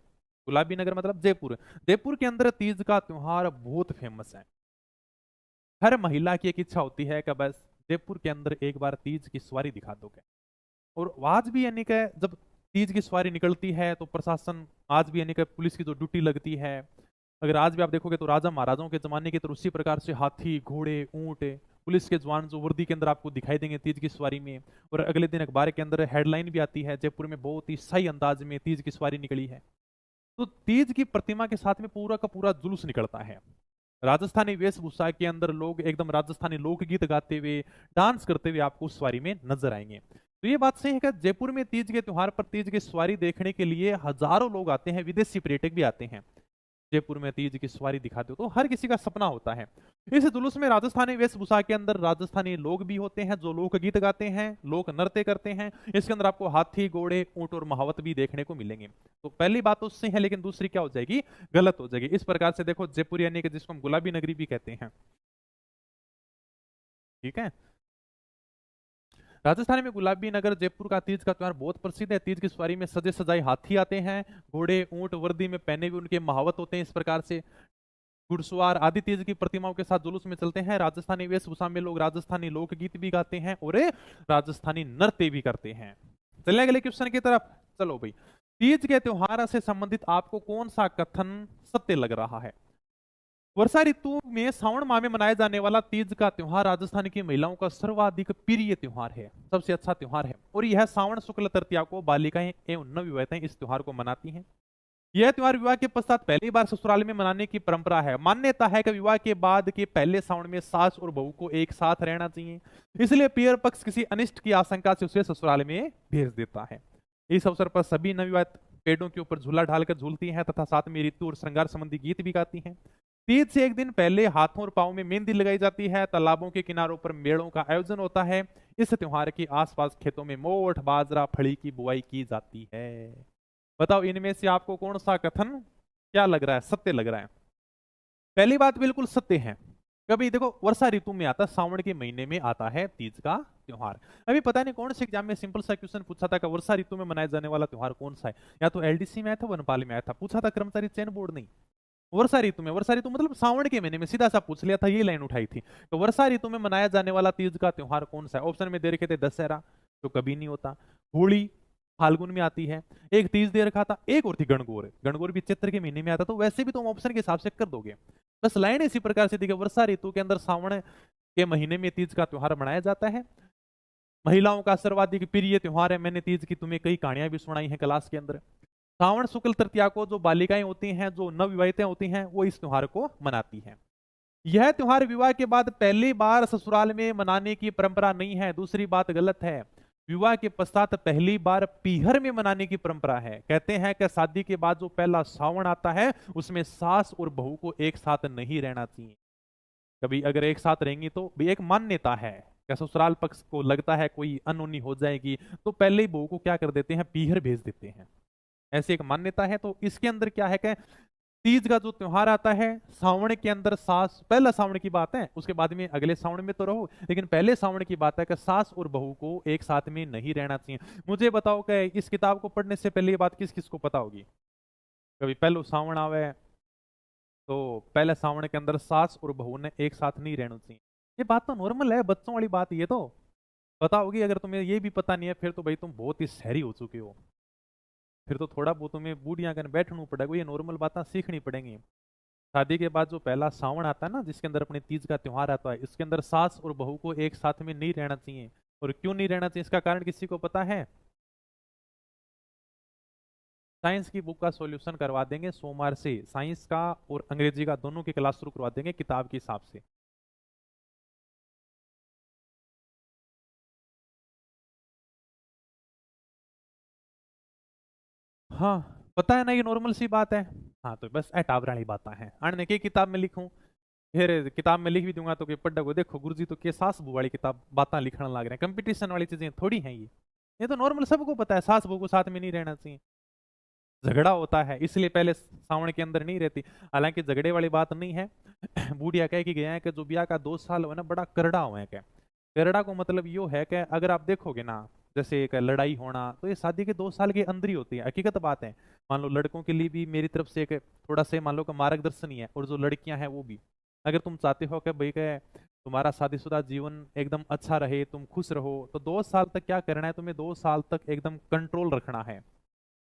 गुलाबी नगर मतलब जयपुर, जयपुर के अंदर तीज का त्योहार बहुत फेमस है। हर महिला की एक इच्छा होती है कि बस जयपुर के अंदर एक बार तीज की सवारी दिखा दोगे। और आज भी यानी कि जब तीज की सवारी निकलती है तो प्रशासन, आज भी यानी कि पुलिस की जो ड्यूटी लगती है, अगर आज भी आप देखोगे तो राजा महाराजाओं के जमाने की तरह उसी प्रकार से हाथी, घोड़े, ऊंट, पुलिस के जवान जो वर्दी के अंदर आपको दिखाई देंगे तीज की सवारी में। और अगले दिन अखबार के अंदर हेडलाइन भी आती है, जयपुर में बहुत ही सही अंदाज में तीज की सवारी निकली है। तो तीज की प्रतिमा के साथ में पूरा का पूरा जुलूस निकलता है। राजस्थानी वेशभूषा के अंदर लोग एकदम राजस्थानी लोकगीत गाते हुए, डांस करते हुए आपको उस सवारी में नजर आएंगे। तो ये बात सही है कि जयपुर में तीज के त्योहार पर तीज की सवारी देखने के लिए हजारों लोग आते हैं, विदेशी पर्यटक भी आते हैं। जयपुर में तीज की सवारी दिखा दो तो हर किसी का सपना होता है। इस जुलूस में राजस्थानी वेशभूषा के अंदर राजस्थानी लोग भी होते हैं जो लोकगीत गाते हैं, लोक नृत्य करते हैं। इसके अंदर आपको हाथी, घोड़े, ऊंट और महावत भी देखने को मिलेंगे। तो पहली बात तो सही है, लेकिन दूसरी क्या हो जाएगी? गलत हो जाएगी। इस प्रकार से देखो, जयपुर यानी कि जिसको हम गुलाबी नगरी भी कहते हैं। ठीक है, राजस्थान में गुलाबी नगर जयपुर का तीज का त्योहार बहुत प्रसिद्ध है। तीज की सवारी में सजे सजाए हाथी आते हैं, घोड़े, ऊंट वर्दी में पहने हुए उनके महावत होते हैं। इस प्रकार से घुड़सवार आदि तीज की प्रतिमाओं के साथ जुलूस में चलते हैं। राजस्थानी वेशभूषा में लोग राजस्थानी लोकगीत भी गाते हैं और राजस्थानी नृत्य भी करते हैं। चलिए अगले क्वेश्चन की तरफ। चलो भाई, तीज के त्योहार से संबंधित आपको कौन सा कथन सत्य लग रहा है? वर्षा ऋतु में सावन माह में मनाया जाने वाला तीज का त्योहार राजस्थान की महिलाओं का सर्वाधिक प्रिय त्योहार है, सबसे अच्छा त्योहार है। और यह सावन शुक्ल तृतीया को बालिकाएं एवं नवविवाहिताएं इस त्योहार को मनाती हैं। यह त्योहार विवाह के पश्चात पहली बार ससुराल में मनाने की परंपरा है। मान्यता है कि विवाह के बाद के पहले सावन में सास और बहू को एक साथ रहना चाहिए, इसलिए पियर पक्ष किसी अनिष्ट की आशंका से उसे ससुराल में भेज देता है। इस अवसर पर सभी नवविवाहित पेड़ों के ऊपर झूला ढालकर झूलती हैं तथा साथ में ऋतु और श्रृंगार संबंधी गीत भी गाती हैं। तीज से एक दिन पहले हाथों और पांव में मेहंदी लगाई जाती है। तालाबों के किनारों पर मेलों का आयोजन होता है। इस त्योहार के आसपास खेतों में मोठ, बाजरा, फली की बुआई की जाती है। बताओ इनमें से आपको कौन सा कथन क्या लग रहा है, सत्य लग रहा है? पहली बात बिल्कुल सत्य है। कभी देखो, वर्षा ऋतु में आता, सावन के महीने में आता है तीज का त्योहार। अभी पता नहीं कौन से एग्जाम में सिंपल सा क्वेश्चन पूछा था कि वर्षा ऋतु में मनाया जाने वाला त्योहार कौन सा है, या तो एलडीसी में आया था, वनपाल में आया था, पूछा था कर्मचारी चयन बोर्ड नहीं। वर्षा ऋतु मतलब सावन के महीने में, सीधा सा पूछ लिया था, ये लाइन उठाई थी। तो वर्षा ऋतु में मनाया जाने वाला तीज का त्योहार कौन सा है? ऑप्शन में दे रखे थे दशहरा, जो कभी नहीं होता, होली फाल्गुन में आती है, एक तीज दे रखा था, एक और थी गणगौर, गणगौर भी चैत्र के महीने में आता। तो वैसे भी तुम ऑप्शन के हिसाब से कर दोगे। बस लाइन इसी प्रकार से देखिए, वर्षा ऋतु के अंदर सावन के महीने में तीज का त्योहार मनाया जाता है। महिलाओं का सर्वाधिक प्रिय त्योहार है। मैंने तीज की तुम्हें कई कहानियां भी सुनाई हैं क्लास के अंदर। श्रावण शुक्ल तृतीया को जो बालिकाएं होती हैं, जो नवविवाहिताएं होती हैं, वो इस त्योहार को मनाती हैं। यह त्योहार विवाह के बाद पहली बार ससुराल में मनाने की परंपरा नहीं है। दूसरी बात गलत है, विवाह के पश्चात पहली बार पीहर में मनाने की परंपरा है। कहते हैं कि शादी के बाद जो पहला सावन आता है, उसमें सास और बहू को एक साथ नहीं रहना चाहिए। कभी अगर एक साथ रहेंगी तो भी एक मान्यता है कि ससुराल पक्ष को लगता है कोई अनहोनी हो जाएगी, तो पहले ही बहू को क्या कर देते हैं, पीहर भेज देते हैं। ऐसी एक मान्यता है। तो इसके अंदर क्या है कि तीज का जो त्योहार आता है, सावन के अंदर सास, पहला सावन की बात है, उसके बाद में अगले सावन में तो रहो, लेकिन पहले सावन की बात है कि सास और बहू को एक साथ में नहीं रहना चाहिए। मुझे बताओ कि इस किताब को पढ़ने से पहले ये बात किस किस को पता होगी? कभी पहलो सावन आवे तो पहले सावन के अंदर सास और बहू ने एक साथ नहीं रहना चाहिए। ये बात तो नॉर्मल है, बच्चों वाली बात ये तो पता होगी। अगर तुम्हें ये भी पता नहीं है, फिर तो भाई तुम बहुत ही शहरी हो चुके हो। फिर तो थोड़ा बहुत तुम्हें बूढ़िया कर बैठना पड़ेगा, ये नॉर्मल बातें सीखनी पड़ेंगी। शादी के बाद जो पहला सावन आता है ना, जिसके अंदर अपने तीज का त्योहार आता है, इसके अंदर सास और बहू को एक साथ में नहीं रहना चाहिए। और क्यों नहीं रहना चाहिए, इसका कारण किसी को पता है? साइंस की बुक का सॉल्यूशन करवा देंगे सोमवार से, साइंस का और अंग्रेजी का दोनों की क्लास शुरू करवा देंगे किताब के हिसाब से। हाँ, पता है ना, ये नॉर्मल सी बात है। हाँ, तो बस टावरा वाली बातें हैं, अण के किताब में लिखूं, फिर किताब में लिख भी दूंगा तो कि पढ़ को देखो गुरुजी तो के सास बहू वाली किताब बातें लिखने लग रहे हैं। कंपटीशन वाली चीजें थोड़ी हैं ये तो नॉर्मल सबको पता है, सास बहू को साथ में नहीं रहना चाहिए। झगड़ा होता है इसलिए पहले सावन के अंदर नहीं रहती। हालांकि झगड़े वाली बात नहीं है। बूढ़िया कह के गया है कि जो ब्याह का 2 साल हुआ ना, बड़ा करड़ा हुआ है। क्या करड़ा को मतलब यो है कि अगर आप देखोगे ना, जैसे एक लड़ाई होना, तो ये शादी के 2 साल के अंदर ही होती है, हकीकत बात है। मान लो लड़कों के लिए भी मेरी तरफ से एक थोड़ा सा मान लो का मार्गदर्शन ही है, और जो लड़कियां हैं वो भी, अगर तुम चाहते हो कि भाई के तुम्हारा शादीशुदा जीवन एकदम अच्छा रहे, तुम खुश रहो, तो 2 साल तक क्या करना है, तुम्हें 2 साल तक एकदम कंट्रोल रखना है।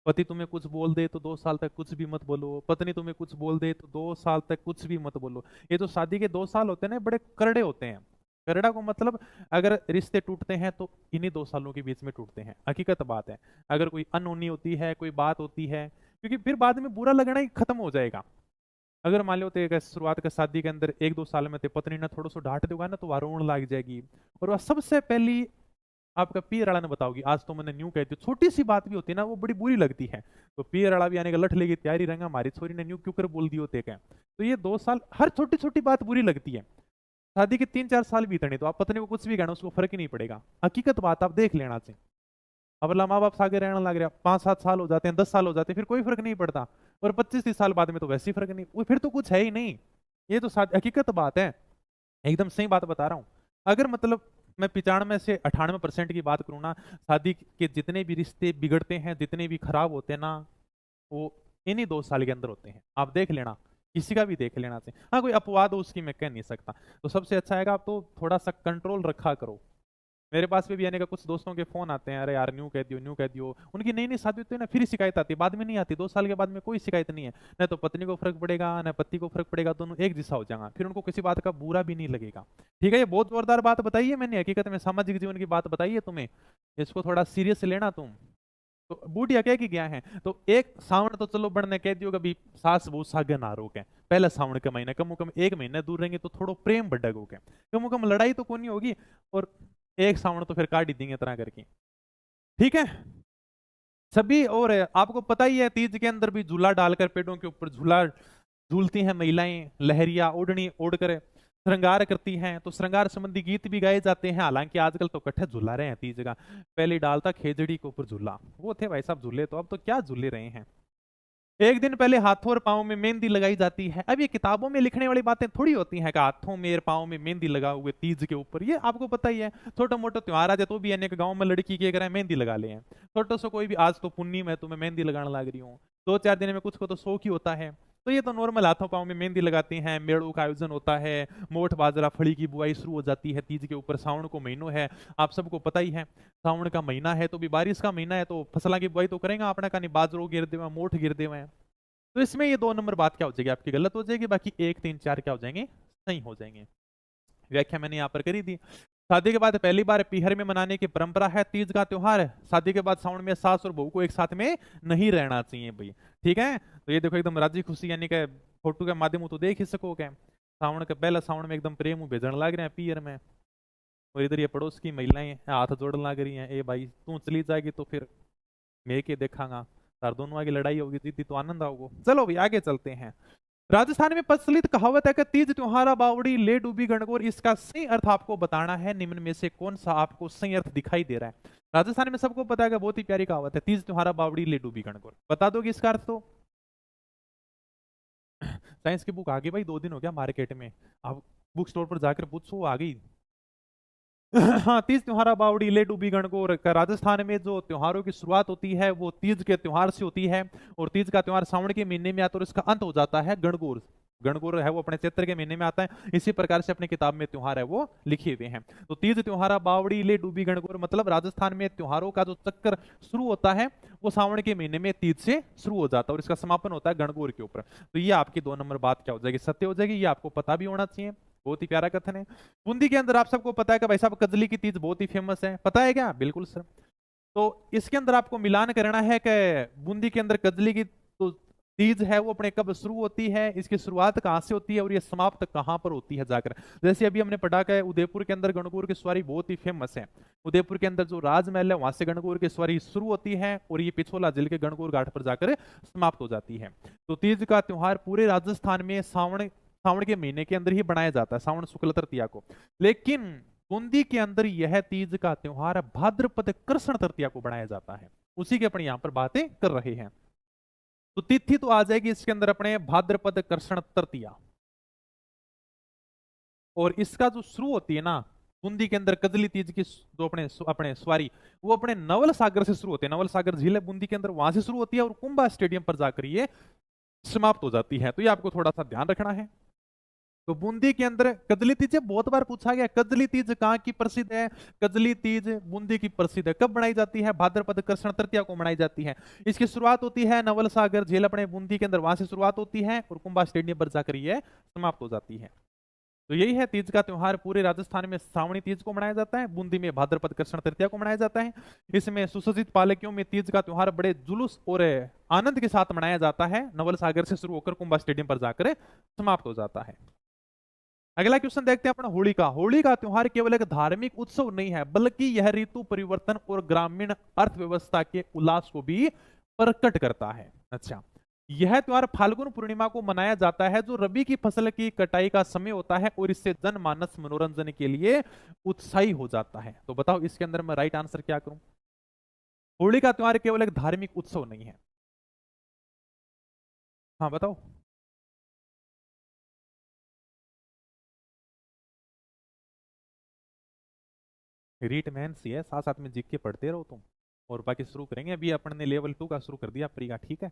पति तुम्हें कुछ बोल दे तो 2 साल तक कुछ भी मत बोलो, पत्नी तुम्हें कुछ बोल दे तो 2 साल तक कुछ भी मत बोलो। ये जो शादी के 2 साल होते हैं ना, बड़े करड़े होते हैं। करड़ा को मतलब अगर रिश्ते टूटते हैं तो इन्हीं 2 सालों के बीच में टूटते हैं, हकीकत बात है। अगर कोई अनहोनी होती है, कोई बात होती है, क्योंकि फिर बाद में बुरा लगना ही खत्म हो जाएगा। अगर मान लो तो शुरुआत का शादी के अंदर 1-2 साल में ते पत्नी ने थोड़ा सा डांट देगा ना, तो वह रोने लग जाएगी। और वह सबसे पहली आपका पीर वाला ने बताओगी, आज तो मैंने न्यू कह दी, छोटी सी बात भी होती है ना, वो बड़ी बुरी लगती है। तो पीर वाला भी आने का लठ लेगी तैयारी रहेगा, हमारी छोरी ने न्यू क्यों कर बोल दी होते क्या। तो ये 2 साल हर छोटी छोटी बात बुरी लगती है। शादी के 3-4 साल बीतने तो आप पत्नी को कुछ भी कहना, उसको फर्क ही नहीं पड़ेगा। हकीकत बात आप देख लेना चाहिए। अब अल्लाह माँ बाप सागे रहने लग रहा, 5-7 साल हो जाते हैं, 10 साल हो जाते हैं, फिर कोई फर्क नहीं पड़ता। और 25-30 साल बाद में तो वैसे ही फर्क नहीं, वो फिर तो कुछ है ही नहीं। ये तो हकीकत बात है, एकदम सही बात बता रहा हूँ। अगर मतलब मैं 95 से 98% की बात करूँ ना, शादी के जितने भी रिश्ते बिगड़ते हैं, जितने भी खराब होते हैं ना, वो इन्हीं 2 साल के अंदर होते हैं। आप देख लेना, किसी का भी देख लेना चाहिए। हाँ, कोई अपवाद हो उसकी मैं कह नहीं सकता। तो सबसे अच्छा है आप तो थोड़ा सा कंट्रोल रखा करो। मेरे पास भी आने का कुछ दोस्तों के फोन आते हैं, अरे यार न्यू कह दियो, न्यू कह दियो। उनकी नई नई शादी होती है ना, फिर शिकायत आती है, बाद में नहीं आती। 2 साल के बाद में कोई शिकायत नहीं है, न तो पत्नी को फर्क पड़ेगा न पति को फर्क पड़ेगा, दोनों एक जैसा हो जाएगा, फिर उनको किसी बात का बुरा भी नहीं लगेगा। ठीक है, ये बहुत जोरदार बात बताई है मैंने, हकीकत में सामाजिक जीवन की बात बताई है तुम्हें, इसको थोड़ा सीरियस लेना तुम। तो बूढ़िया कह के गया है, तो एक सावन तो चलो बढ़ने कह दियो कभी सास बहुत सागे ना रोक है, पहले सावन के महीने कम से कम 1 महीने दूर रहेंगे तो थोड़ा प्रेम बढ़ेगा हो, कम से कम लड़ाई तो कोई नहीं होगी। और एक सावन तो फिर काट ही देंगे तरह करके। ठीक है सभी। और आपको पता ही है, तीज के अंदर भी झूला डालकर पेड़ों के ऊपर झूला झूलती हैं महिलाएं, लहरिया ओढ़नी ओढ़कर श्रृंगार करती हैं। तो श्रृंगार संबंधी गीत भी गाए जाते हैं। हालांकि आजकल तो कट्ठे झूला रहे हैं तीज का, पहले डालता खेजड़ी के ऊपर झूला, वो थे भाई साहब झूले, तो अब तो क्या झूले रहे हैं। एक दिन पहले हाथों और पांव में मेहंदी लगाई जाती है। अब ये किताबों में लिखने वाली बातें थोड़ी होती हैं कि हाथों में और पांव में मेहंदी लगा हुए तीज के ऊपर, ये आपको पता ही है। छोटा मोटा त्योहार आ जाए तो भी अनेक गांव में लड़की के अगर मेहंदी लगा ले हैं, छोटा सा कोई भी, आज तो पुन्नी में तुम्हें मेहंदी लगाने लग रही हूँ, 2-4 दिन में कुछ को तो शौक ही होता है। तो ये तो नॉर्मल हाथों पाँव में मेहंदी लगाते हैं, मेड़ों का आयोजन होता है, मोठ बाजरा फली की बुआई शुरू हो जाती है तीज के ऊपर। सावन को महीनों है, आप सबको पता ही है, सावन का महीना है तो भी बारिश का महीना है, तो फसलों की बुआई तो करेंगे अपने का, नहीं बाजरो गिर दे मोठ गिर दे। तो इसमें ये 2 नंबर बात क्या हो जाएगी आपकी, गलत हो जाएगी, बाकी 1 3 4 क्या हो जाएंगे, सही हो जाएंगे। व्याख्या मैंने यहाँ पर करी थी। शादी के बाद पहली बार पीहर में मनाने की परंपरा है तीज का त्योहार। शादी के बाद सावन में सास और बहू को एक साथ में नहीं रहना चाहिए भाई, ठीक है। तो ये देखो एकदम राजी खुशी, यानी कि फोटो के माध्यम तो देख ही सकोगे, सावन के पहला सावन में एकदम प्रेम भेजन लग रहे हैं पीहर में, और इधर ये पड़ोस की महिलाएं हाथ जोड़न लग रही हैं, ए भाई तू चली जाएगी तो फिर मैं के देखांगा, तार दोनों आगे लड़ाई होगी, जीती तो आनंद आओगे। चलो भाई आगे चलते हैं। राजस्थान में प्रचलित कहावत है कि तीज त्योहारा बावड़ी ले डूबी गणगौर, इसका सही अर्थ आपको बताना है, निम्न में से कौन सा आपको सही अर्थ दिखाई दे रहा है। राजस्थान में सबको पता है कि बहुत ही प्यारी कहावत है, तीज त्योहारा बावड़ी ले डूबी गणगौर, बता दोगे इसका अर्थ तो। साइंस की बुक आ गई भाई, 2 दिन हो गया मार्केट में, अब बुक स्टोर पर जाकर पूछो आ गई। हाँ, तीज त्योहारा बावड़ी ले डूबी गणगौर का राजस्थान में जो त्योहारों की शुरुआत होती है वो तीज के त्योहार से होती है, और तीज का त्योहार सावन के महीने में आता है और इसका अंत हो जाता है गणगौर। गणगौर है वो अपने चैत्र के महीने में आता है, इसी प्रकार से अपनी किताब में त्योहार है वो लिखे हुए हैं। तो तीज त्योहारा बावड़ी ले डूबी गणगौर मतलब राजस्थान में त्योहारों का जो चक्कर शुरू होता है वो सावन के महीने में तीज से शुरू हो जाता है और इसका समापन होता है गणगौर के ऊपर। तो ये आपकी 2 नंबर बात क्या हो जाएगी, सत्य हो जाएगी, ये आपको पता भी होना चाहिए। बहुत ही प्यारा कथन है। बूंदी के अंदर आप सबको पता है कि भाई साहब कजली की तीज बहुत ही फेमस है, पता है क्या, बिल्कुल सर। तो इसके अंदर आपको मिलान करना है कि बूंदी के अंदर कजली की तो तीज है वो अपने कब शुरू होती है, इसकी शुरुआत कहाँ से होती है और ये समाप्त कहाँ पर होती है जाकर। जैसे अभी हमने पढ़ा कि उदयपुर के अंदर गणगौर की सवारी बहुत ही फेमस है, उदयपुर के अंदर जो राजमहल है वहां से गणगौर की सवारी शुरू होती है और ये पिछोला जिले के गणगौर घाट पर जाकर समाप्त हो जाती है। तो तीज का त्योहार पूरे राजस्थान में सावन के महीने के अंदर ही बनाया जाता है, सावन शुक्ल तृतीया को। लेकिन बूंदी के अंदर यह तीज का त्योहार भाद्रपद कृष्ण तृतीया को बनाया जाता है, उसी की अपने यहां पर बातें कर रहे हैं। तो तिथि तो आ जाएगी इसके अंदर अपने भाद्रपद कृष्ण तृतीया, और इसका जो शुरू होती है ना बूंदी के अंदर कजली तीज की जो अपने सवारी वो अपने नवल सागर से शुरू होती है, नवल सागर झील है बूंदी के अंदर, वहां से शुरू होती है और कुंभा स्टेडियम पर जाकर ये समाप्त हो जाती है। तो ये आपको थोड़ा सा ध्यान रखना है। तो बूंदी के अंदर कजली तीज बहुत बार पूछा गया, कजली तीज कहाँ की प्रसिद्ध है, कजली तीज बूंदी की प्रसिद्ध है, कब बनाई जाती है, भाद्रपद कृष्ण तृतीया को मनाई जाती है। इसकी शुरुआत होती है नवल सागर झील अपने बूंदी के अंदर, वहां से शुरुआत होती है और कुंभा स्टेडियम पर जाकर यह समाप्त हो जाती है। तो यही है तीज का त्योहार, पूरे राजस्थान में श्रावणी तीज को मनाया जाता है, बूंदी में भाद्रपद कृष्ण तृतीया को मनाया जाता है। इसमें सुसज्जित पालकियों में तीज का त्योहार बड़े जुलूस और आनंद के साथ मनाया जाता है, नवल सागर से शुरू होकर कुंभा स्टेडियम पर जाकर समाप्त हो जाता है। अगला क्वेश्चन देखते हैं अपना होली का। होली का त्योहार केवल एक धार्मिक उत्सव नहीं है, बल्कि यह ऋतु परिवर्तन और ग्रामीण अर्थव्यवस्था के उल्लास को भी प्रकट करता है। अच्छा, यह त्योहार फाल्गुन पूर्णिमा को मनाया जाता है जो रबी की फसल की कटाई का समय होता है और इससे जनमानस मनोरंजन के लिए उत्साही हो जाता है। तो बताओ इसके अंदर मैं राइट आंसर क्या करूं। होली का त्योहार केवल एक धार्मिक उत्सव नहीं है। हाँ बताओ। रीट मैन सी है, साथ साथ में जीके पढ़ते रहो तुम, और बाकी शुरू करेंगे। अभी अपन ने लेवल 2 का शुरू कर दिया प्री का, ठीक है।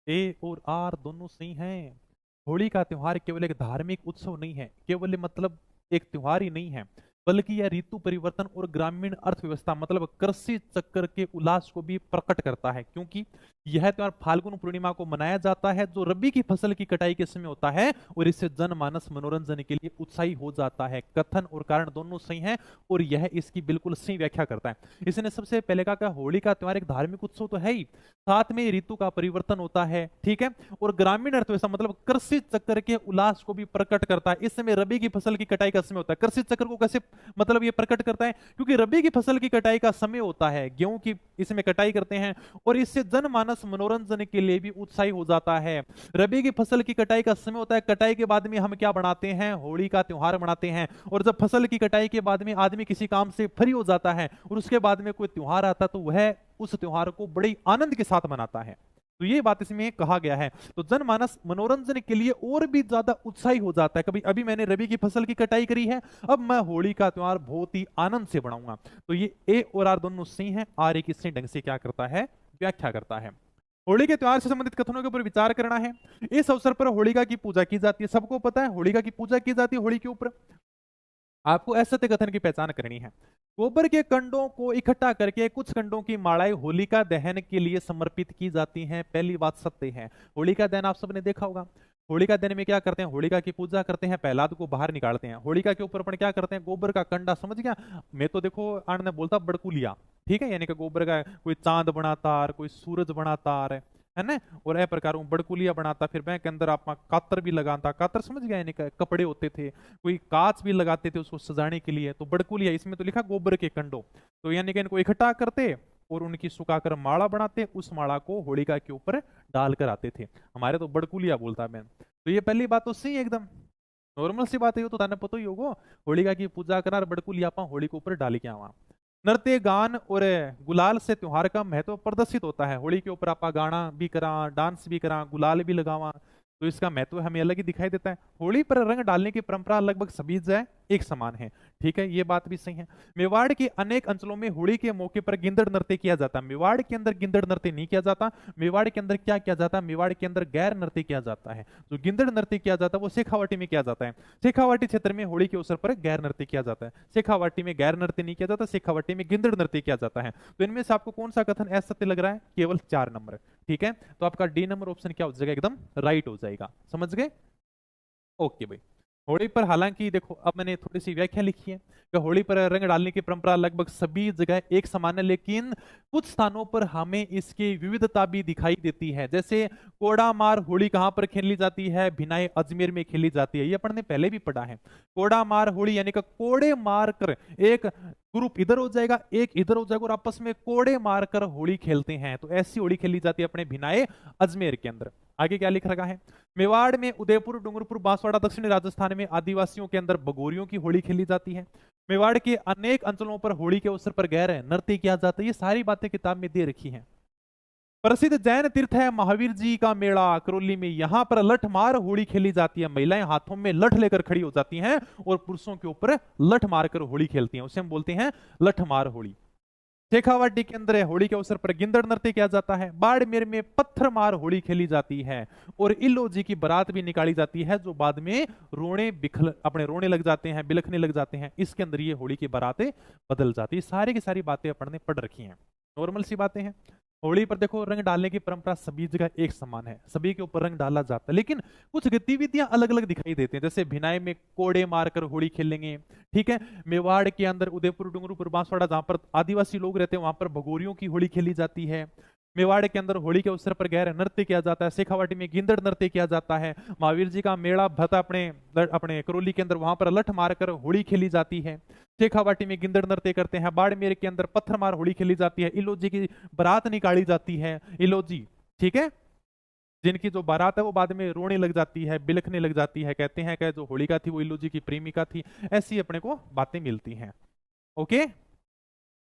ए और आर दोनों सही हैं। होली का त्योहार केवल एक धार्मिक उत्सव नहीं है, केवल मतलब एक त्योहार ही नहीं है, बल्कि यह ऋतु परिवर्तन और ग्रामीण अर्थव्यवस्था मतलब कृषि चक्र के उल्लास को भी प्रकट करता है, क्योंकि यह त्योहार फाल्गुन पूर्णिमा को मनाया जाता है जो रबी की फसल की कटाई के समय होता है और इससे जनमानस मनोरंजन के लिए उत्साही हो जाता है। कथन और कारण दोनों सही हैं और यह इसकी बिल्कुल सही व्याख्या करता है। इसने सबसे पहले कहा होली का त्योहार एक धार्मिक उत्सव तो है ही, साथ में ऋतु का परिवर्तन होता है, ठीक है, और ग्रामीण अर्थव्यवस्था मतलब कृषि चक्र के उल्लास को भी प्रकट करता है। इस समय रबी की फसल की कटाई का समय होता है। कृषि चक्र को कैसे मतलब ये प्रकट करता है, क्योंकि रबी की फसल की कटाई का समय होता है, गेहूं की इसमें कटाई करते हैं और इससे जनमानस मनोरंजन के लिए भी उत्साही हो जाता है। रबी की फसल की कटाई का समय होता है, कटाई के बाद में हम क्या बनाते हैं, होली का त्योहार मनाते हैं। और जब फसल की कटाई के बाद में आदमी किसी काम से फ्री हो जाता है और उसके बाद में कोई त्योहार आता है तो वह उस त्योहार को बड़े आनंद के साथ मनाता है। तो ये बात इसमें कहा गया है। तो जनमानस मनोरंजन के लिए और भी ज्यादा उत्साही हो जाता है। कभी अभी मैंने रबी की फसल की कटाई करी है, अब मैं होली का त्योहार बहुत ही आनंद से बनाऊंगा। तो ये ए और आर दोनों सही हैं। आर एक सही ढंग से क्या करता है, व्याख्या करता है। होली के त्योहार से संबंधित कथनों के ऊपर विचार करना है। इस अवसर पर होलिका की पूजा की जाती है, सबको पता है होलिका की पूजा की जाती है होली के ऊपर। आपको असत्य कथन की पहचान करनी है। गोबर के कंडों को इकट्ठा करके कुछ कंडों की मालाएं होलिका दहन के लिए समर्पित की जाती हैं। पहली बात सत्य है। होलिका दहन आप सबने देखा होगा। होलिका दहन में क्या करते हैं, होलिका की पूजा करते हैं, प्रहलाद को बाहर निकालते हैं। होलिका के ऊपर अपन क्या करते हैं, गोबर का कंडा, समझ गया। मैं तो देखो आनंद ने बोलता बड़कुलिया, ठीक है, यानी कि गोबर का कोई चांद बनाता कोई सूरज बनाता है ना। और ए प्रकार बड़कुलिया बनाता, फिर बैंक के अंदर आप कातर भी लगाता, कातर समझ गया, यानी कपड़े होते थे, कोई कांच भी लगाते थे उसको सजाने के लिए, तो बड़कुलिया, इसमें तो लिखा गोबर के कंडो। तो यानी कि इनको इकट्ठा करते और उनकी सुखाकर माला बनाते, उस माला को होलिका के ऊपर डालकर आते थे। हमारे तो बड़कुलिया बोलता मैं। तो ये पहली बात तो सही है, एकदम नॉर्मल सी बात है, तो ताने पता ही होगा। होलिका की पूजा करा और बड़कुलिया आपा होली के ऊपर डाल के आवा। नृत्य गान और गुलाल से त्योहार का महत्व प्रदर्शित होता है। होली के ऊपर आपा गाना भी करा, डांस भी करा, गुलाल भी लगावा, तो इसका महत्व हमें अलग ही दिखाई देता है। होली पर रंग डालने की परंपरा लगभग सभी जगह एक समान है, ठीक है, ये बात भी सही है। मेवाड़ के अनेक अंचलों में होली के मौके पर गिंदड़ नृत्य किया जाता है। मेवाड़ के अंदर गिंदड़ नृत्य नहीं किया जाता। मेवाड़ के अंदर क्या किया जाता है, मेवाड़ के अंदर गैर नृत्य किया जाता है। जो गिंदड़ नृत्य किया जाता है वो शेखावाटी में किया जाता है। शेखावाटी क्षेत्र में होली के अवसर पर गैर नृत्य किया जाता है। शेखावाटी में गैर नृत्य नहीं किया जाता, शेखावाटी में गिंदड़ नृत्य किया जाता है। तो इनमें से आपको कौन सा कथन असत्य लग रहा है, केवल 4 नंबर, ठीक है। तो आपका डी नंबर ऑप्शन क्या हो जाएगा, एकदम राइट हो जाएगा, समझ गए। ओके भाई। होली पर हालांकि देखो अब मैंने थोड़ी सी व्याख्या लिखी है कि होली पर रंग डालने की परंपरा लगभग सभी जगह एक समान है, लेकिन कुछ स्थानों पर हमें इसकी विविधता भी दिखाई देती है। जैसे कोड़ा मार होली कहां पर खेली जाती है, भिनाई अजमेर में खेली जाती है, ये अपन ने पहले भी पढ़ा है। कोड़ा मार होली यानी कि कोड़े मार कर, एक ग्रुप इधर हो जाएगा एक इधर हो जाएगा और आपस में कोड़े मारकर होली खेलते हैं, तो ऐसी होली खेली जाती है अपने भिनाए अजमेर के अंदर। आगे क्या लिख रखा है, मेवाड़ में उदयपुर, डूंगरपुर, बांसवाड़ा, दक्षिणी राजस्थान में आदिवासियों के अंदर बगोरियों की होली खेली जाती है। मेवाड़ के अनेक अंचलों पर होली के अवसर पर गैर नृत्य किया जाता है। ये सारी बातें किताब में दे रखी हैं। प्रसिद्ध जैन तीर्थ है महावीर जी का मेला करौली में, यहां पर लठमार होली खेली जाती है। महिलाएं हाथों में लठ लेकर खड़ी हो जाती हैं और पुरुषों के ऊपर लठ मारकर होली खेलती हैं, उसे हम बोलते हैं लठमार होली। शेखावाटी के अंदर होली के अवसर पर गिंदड़ नृत्य किया जाता है। बाड़मेर में पत्थर मार होली खेली जाती है और इल्लो जी की बारात भी निकाली जाती है, जो बाद में रोने लग जाते हैं, बिलखने लग जाते हैं। इसके अंदर ये होली की बारातें बदल जाती है। सारी की सारी बातें अपन ने पढ़ रखी हैं, नॉर्मल सी बातें हैं। होली पर देखो रंग डालने की परंपरा सभी जगह एक समान है, सभी के ऊपर रंग डाला जाता है, लेकिन कुछ गतिविधियां अलग अलग दिखाई देती हैं। जैसे भिनाई में कोड़े मारकर होली खेलेंगे, ठीक है। मेवाड़ के अंदर उदयपुर, डूंगरपुर, बांसवाड़ा जहां पर आदिवासी लोग रहते हैं वहां पर भगोरियों की होली खेली जाती है। मेवाड़ के अंदर होली के अवसर पर गैर नृत्य किया जाता है। शेखावाटी में गिंदड़ नृत्य किया जाता है। महावीर जी का मेला भता अपने करौली के अंदर, वहां पर लठ मारकर होली खेली जाती है। शेखावाटी में गिंदड़ नृत्य करते हैं। बाड़मेर के अंदर पत्थर मार होली खेली जाती है। इलोजी की बारात निकाली जाती है, इलोजी, ठीक है, जिनकी जो बारात है वो बाद में रोने लग जाती है, बिलखने लग जाती है। कहते हैं कि जो होलिका थी वो इलोजी की प्रेमिका थी। ऐसी अपने को बातें मिलती हैं। ओके,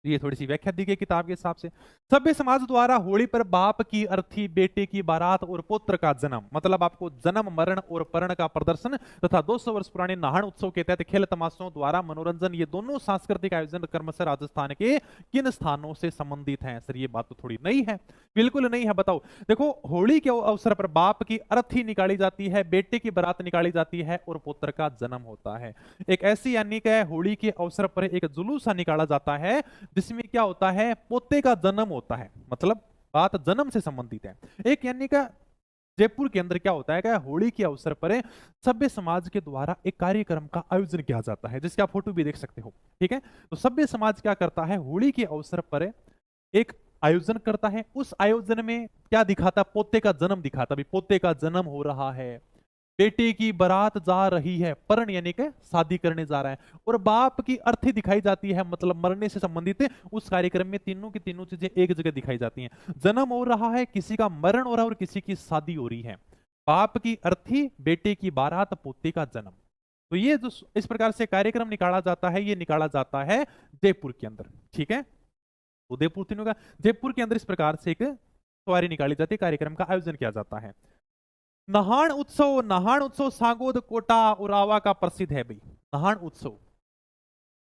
ये थोड़ी सी व्याख्या दी गई किताब के हिसाब से। सभ्य समाज द्वारा होली पर बाप की अर्थी, बेटे की बारात और पुत्र का जन्म, मतलब आपको जन्म, मरण और परण का प्रदर्शन तथा 200 वर्ष पुराने नाहन उत्सव के तहत खेल तमाशों द्वारा मनोरंजन, ये दोनों सांस्कृतिक आयोजन क्रमशः राजस्थान के किन स्थानों से संबंधित हैं। सर ये बात तो थोड़ी नई है, बिल्कुल नहीं है। बताओ, देखो होली के अवसर पर बाप की अर्थी निकाली जाती है, बेटे की बारात निकाली जाती है और पुत्र का जन्म होता है। एक ऐसी यानी कि होली के अवसर पर एक जुलूस निकाला जाता है जिसमें क्या होता है, पोते का जन्म होता है, मतलब बात जन्म से संबंधित है। एक यानी का जयपुर के अंदर क्या होता है कि होली के अवसर पर सभ्य समाज के द्वारा एक कार्यक्रम का आयोजन किया जाता है, जिसके आप फोटो भी देख सकते हो, ठीक है। तो सभ्य समाज क्या करता है, होली के अवसर पर एक आयोजन करता है। उस आयोजन में क्या दिखाता, पोते का जन्म दिखाता। भी पोते का जन्म हो रहा है, बेटे की बारात जा रही है, परण यानी कि शादी करने जा रहा है, और बाप की अर्थी दिखाई जाती है, मतलब मरने से संबंधित। उस कार्यक्रम में तीनों की तीनों चीजें एक जगह दिखाई जाती हैं। जन्म हो रहा है, किसी का मरण हो रहा है और किसी की शादी हो रही है। बाप की अर्थी, बेटे की बारात, पोते का जन्म। तो ये जो इस प्रकार से कार्यक्रम निकाला जाता है, ये निकाला जाता है जयपुर के अंदर, ठीक है। उदयपुर तीनों का, जयपुर के अंदर इस प्रकार से एक सवारी निकाली जाती है, कार्यक्रम का आयोजन किया जाता है। नहान उत्सव, नहान उत्सव सांगोद, कोटा, उरावा का प्रसिद्ध है भाई। नहान उत्सव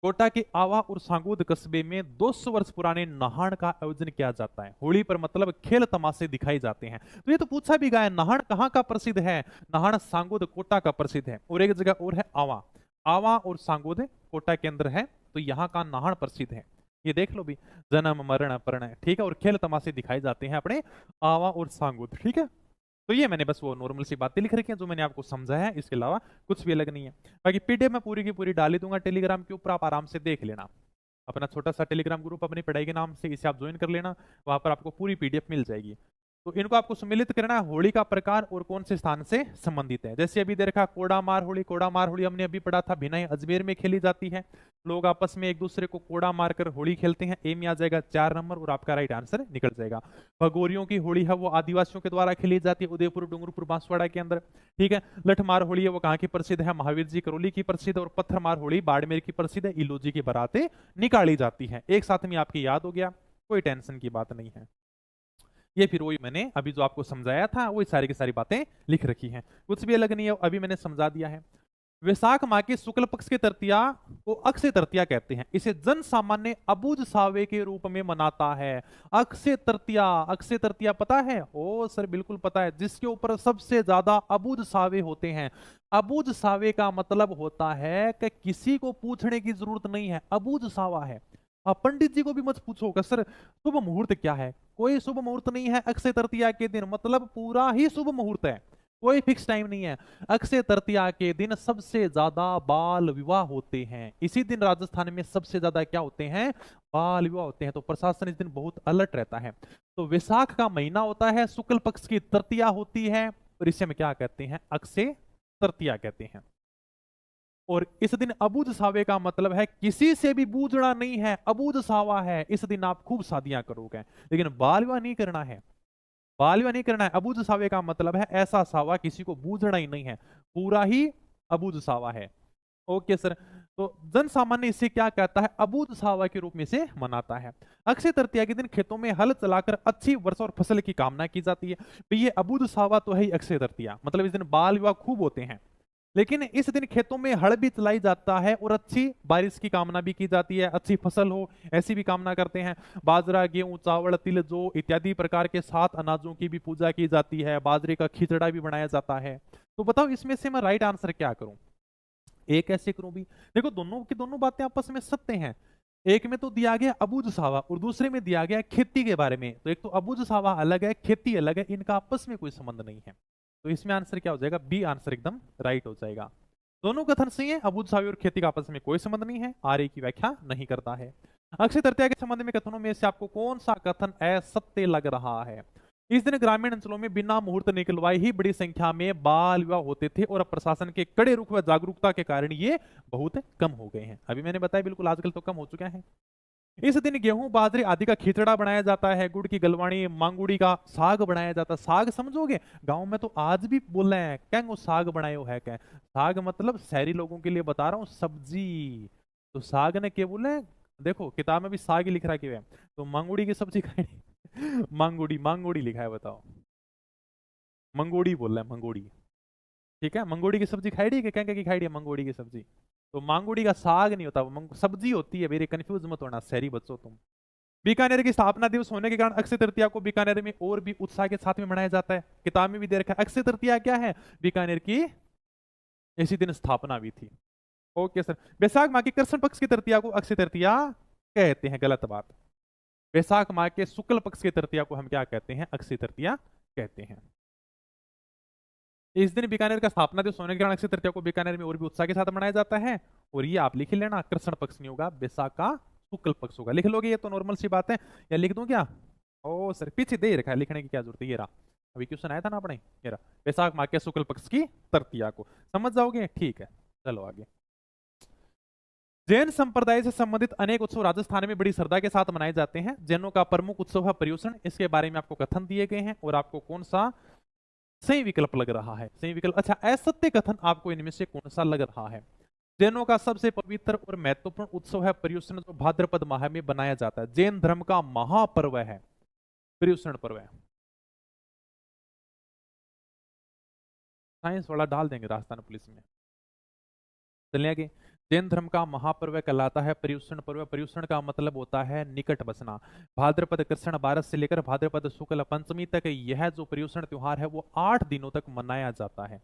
कोटा के आवा और सांगोद कस्बे में 200 वर्ष पुराने नहाण का आयोजन किया जाता है। होली पर मतलब खेल तमाशे दिखाई जाते हैं। तो ये तो पूछा भी गया है, नहाण कहाँ का प्रसिद्ध है? नहाण सांगोद कोटा का प्रसिद्ध है। और एक जगह और है आवा, आवा और सांगोद कोटा के अंदर है, तो यहाँ का नहाण प्रसिद्ध है। ये देख लो भी, जन्म मरण परण, ठीक है, और खेल तमाशे दिखाए जाते हैं अपने आवा और सांगोद, ठीक है। तो ये मैंने बस वो नॉर्मल सी बातें लिख रखी हैं जो मैंने आपको समझाया है, इसके अलावा कुछ भी अलग नहीं है। बाकी पीडीएफ में पूरी की पूरी डाली दूंगा टेलीग्राम के ऊपर, आप आराम से देख लेना। अपना छोटा सा टेलीग्राम ग्रुप अपनी पढ़ाई के नाम से, इसे आप ज्वाइन कर लेना, वहां पर आपको पूरी पीडीएफ मिल जाएगी। तो इनको आपको सम्मिलित करना है, होली का प्रकार और कौन से स्थान से संबंधित है। जैसे अभी देखा कोड़ा मार होली, कोड़ा मार होली हमने अभी पढ़ा था, भिनाई अजमेर में खेली जाती है। लोग आपस में एक दूसरे को कोड़ा मारकर होली खेलते हैं। ए में आ जाएगा 4 नंबर और आपका राइट आंसर निकल जाएगा। भगोरियों की होली है वो आदिवासियों के द्वारा खेली जाती है उदयपुर, डूंगरपुर, बांसवाड़ा के अंदर, ठीक है। लठमार होली है वो कहाँ की प्रसिद्ध है? महावीर जी करौली की प्रसिद्ध। और पत्थरमार होली बाड़मेर की प्रसिद्ध है, इलोजी की बारातें निकाली जाती है। एक साथ में आपकी याद हो गया, कोई टेंशन की बात नहीं है। ये फिर वही मैंने अभी जो आपको समझाया था वही सारी की सारी बातें लिख रखी हैं, कुछ भी अलग नहीं है, अभी मैंने समझा दिया है। वैशाख माह के शुक्ल पक्ष की तृतीया को अक्षय तृतीया कहते हैं। इसे जन सामान्य अबूझ सावे के रूप में मनाता है। अक्षय तृतीया, अक्षय तृतीया पता है? ओ सर बिल्कुल पता है, जिसके ऊपर सबसे ज्यादा अबूझ सावे होते हैं। अबूझ सावे का मतलब होता है कि किसी को पूछने की जरूरत नहीं है, अबूझ सावा है। पंडित जी को भी मत पूछोगा सर शुभ मुहूर्त क्या है, कोई शुभ मुहूर्त नहीं है अक्षय तृतीया के दिन, मतलब पूरा ही शुभ मुहूर्त है, कोई फिक्स टाइम नहीं है। अक्षय तृतीया के दिन सबसे ज्यादा बाल विवाह होते हैं। इसी दिन राजस्थान में सबसे ज्यादा क्या होते हैं? बाल विवाह होते हैं। तो प्रशासन इस दिन बहुत अलर्ट रहता है। तो वैशाख का महीना होता है, शुक्ल पक्ष की तृतीया होती है, और इसे हम क्या कहते हैं? अक्षय तृतीया कहते हैं। और इस दिन अबूझ सावे का मतलब है किसी से भी बूझना नहीं है, अबूझ सावा है, इस दिन आप खूब शादियां करोगे, लेकिन बाल विवाह नहीं करना है, बाल विवाह नहीं करना है। अबूझ सावे का मतलब है ऐसा सावा किसी को बूझना ही नहीं है, पूरा ही अबूझ सावा है। ओके सर, तो जन सामान्य इसे क्या कहता है? अबूझ सावा के रूप में इसे मनाता है। अक्षय तृतीया के दिन खेतों में हल चलाकर अच्छी वर्षा और फसल की कामना की जाती है। तो ये अबूझ सावा तो है ही अक्षय तृतीया, मतलब इस दिन बाल विवाह खूब होते हैं, लेकिन इस दिन खेतों में हल भी चलाई जाता है और अच्छी बारिश की कामना भी की जाती है, अच्छी फसल हो ऐसी भी कामना करते हैं। बाजरा, गेहूं, चावल, तिल, जौ इत्यादि प्रकार के 7 अनाजों की भी पूजा की जाती है। बाजरे का खिचड़ा भी बनाया जाता है। तो बताओ इसमें से मैं राइट आंसर क्या करूं? एक ऐसे करूं भी? देखो दोनों की दोनों बातें आपस में सत्य हैं। एक में तो दिया गया अबूझ सावा और दूसरे में दिया गया खेती के बारे में। तो एक तो अबूझ सावा अलग है, खेती अलग है, इनका आपस में कोई संबंध नहीं है। तो इसमें आंसर क्या हो जाएगा? बी आंसर एकदम राइट हो जाएगा। दोनों कथन सही है, अबूझ सावे और खेती का आपस में कोई संबंध नहीं है, आर्य की व्याख्या नहीं करता है। अक्षय तृतीया के संबंध में कथनों में से आपको कौन सा कथन असत्य लग रहा है? इस दिन ग्रामीण अंचलों में बिना मुहूर्त निकलवाए ही बड़ी संख्या में बाल विवाह होते थे और प्रशासन के कड़े रुख व जागरूकता के कारण ये बहुत कम हो गए हैं। अभी मैंने बताया बिल्कुल आजकल तो कम हो चुका है। इस दिन गेहूं, बाजरे आदि का खिचड़ा बनाया जाता है, गुड़ की गलवाणी, मांगुड़ी का साग बनाया जाता है। साग समझोगे? गांव में तो आज भी बोल रहे हैं क्या वो साग बनाए हो है क्या? साग मतलब शहरी लोगों के लिए बता रहा हूँ सब्जी। तो साग ने क्या बोले? देखो किताब में भी साग ही लिख रहा है। तो मांगुड़ी की सब्जी खाई मांगुड़ी, मांगुड़ी लिखा है, बताओ। मंगोड़ी बोल रहा है, मंगोड़ी, ठीक है। मंगोड़ी की सब्जी खाई है क्या? क्या की खाई है मंगोड़ी की सब्जी? तो मांगुड़ी का साग नहीं होता, वो सब्जी होती है। मेरे कंफ्यूज मत होना शहरी बच्चों तुम। बीकानेर की स्थापना दिवस होने के कारण अक्षय तृतीया को बीकानेर में और भी उत्साह के साथ में मनाया जाता है। किताब में भी दे रखा है अक्षय तृतीया क्या है? बीकानेर की इसी दिन स्थापना भी थी। Okay sir. वैशाख माह की कृष्ण पक्ष की तृतीया को अक्षय तृतीया कहते हैं, गलत बात। वैशाख माह के शुक्ल पक्ष की तृतीया को हम क्या कहते हैं? अक्षय तृतीया कहते हैं। इस दिन बीकानेर का स्थापना दिवस होने के कारण अक्षय तृतीया को बीकानेर में और भी उत्साह के साथ मनाया जाता है। और ये आप लिख लेना, कृष्ण पक्ष नहीं होगा, वैशाख का शुक्ल पक्ष होगा। लिख लोगे? ये तो नॉर्मल सी बात है, या लिख दूं क्या? ओ सर पीछे दे रखा है, लिखने की क्या जरूरत है। ये रहा, अभी क्वेश्चन आया था ना अपने, ये रहा, वैशाख माह के शुक्ल पक्ष की तृतीया को समझ जाओगे? ठीक है, चलो आगे। जैन संप्रदाय से संबंधित अनेक उत्सव राजस्थान में बड़ी श्रद्धा के साथ मनाए जाते हैं। जैनों का प्रमुख उत्सव है पर्युषण। इसके बारे में आपको कथन दिए गए हैं और आपको कौन सा सही विकल्प लग रहा है? सही विकल्प। अच्छा, असत्य कथन आपको इनमें से कौन सा लग रहा है? जैनों का सबसे पवित्र और महत्वपूर्ण उत्सव है पर्युषण, जो भाद्रपद माह में बनाया जाता है। जैन धर्म का महापर्व है पर्युषण पर्व है। साइंस वाला डाल देंगे राजस्थान पुलिस में। चलिए आगे। जैन धर्म का महापर्व कहलाता है पर्युषण पर्व। पर्युषण का मतलब होता है निकट बसना। भाद्रपद कृष्ण 12 से लेकर भाद्रपद शुक्ल पंचमी तक यह जो पर्युषण त्योहार है वो 8 दिनों तक मनाया जाता है।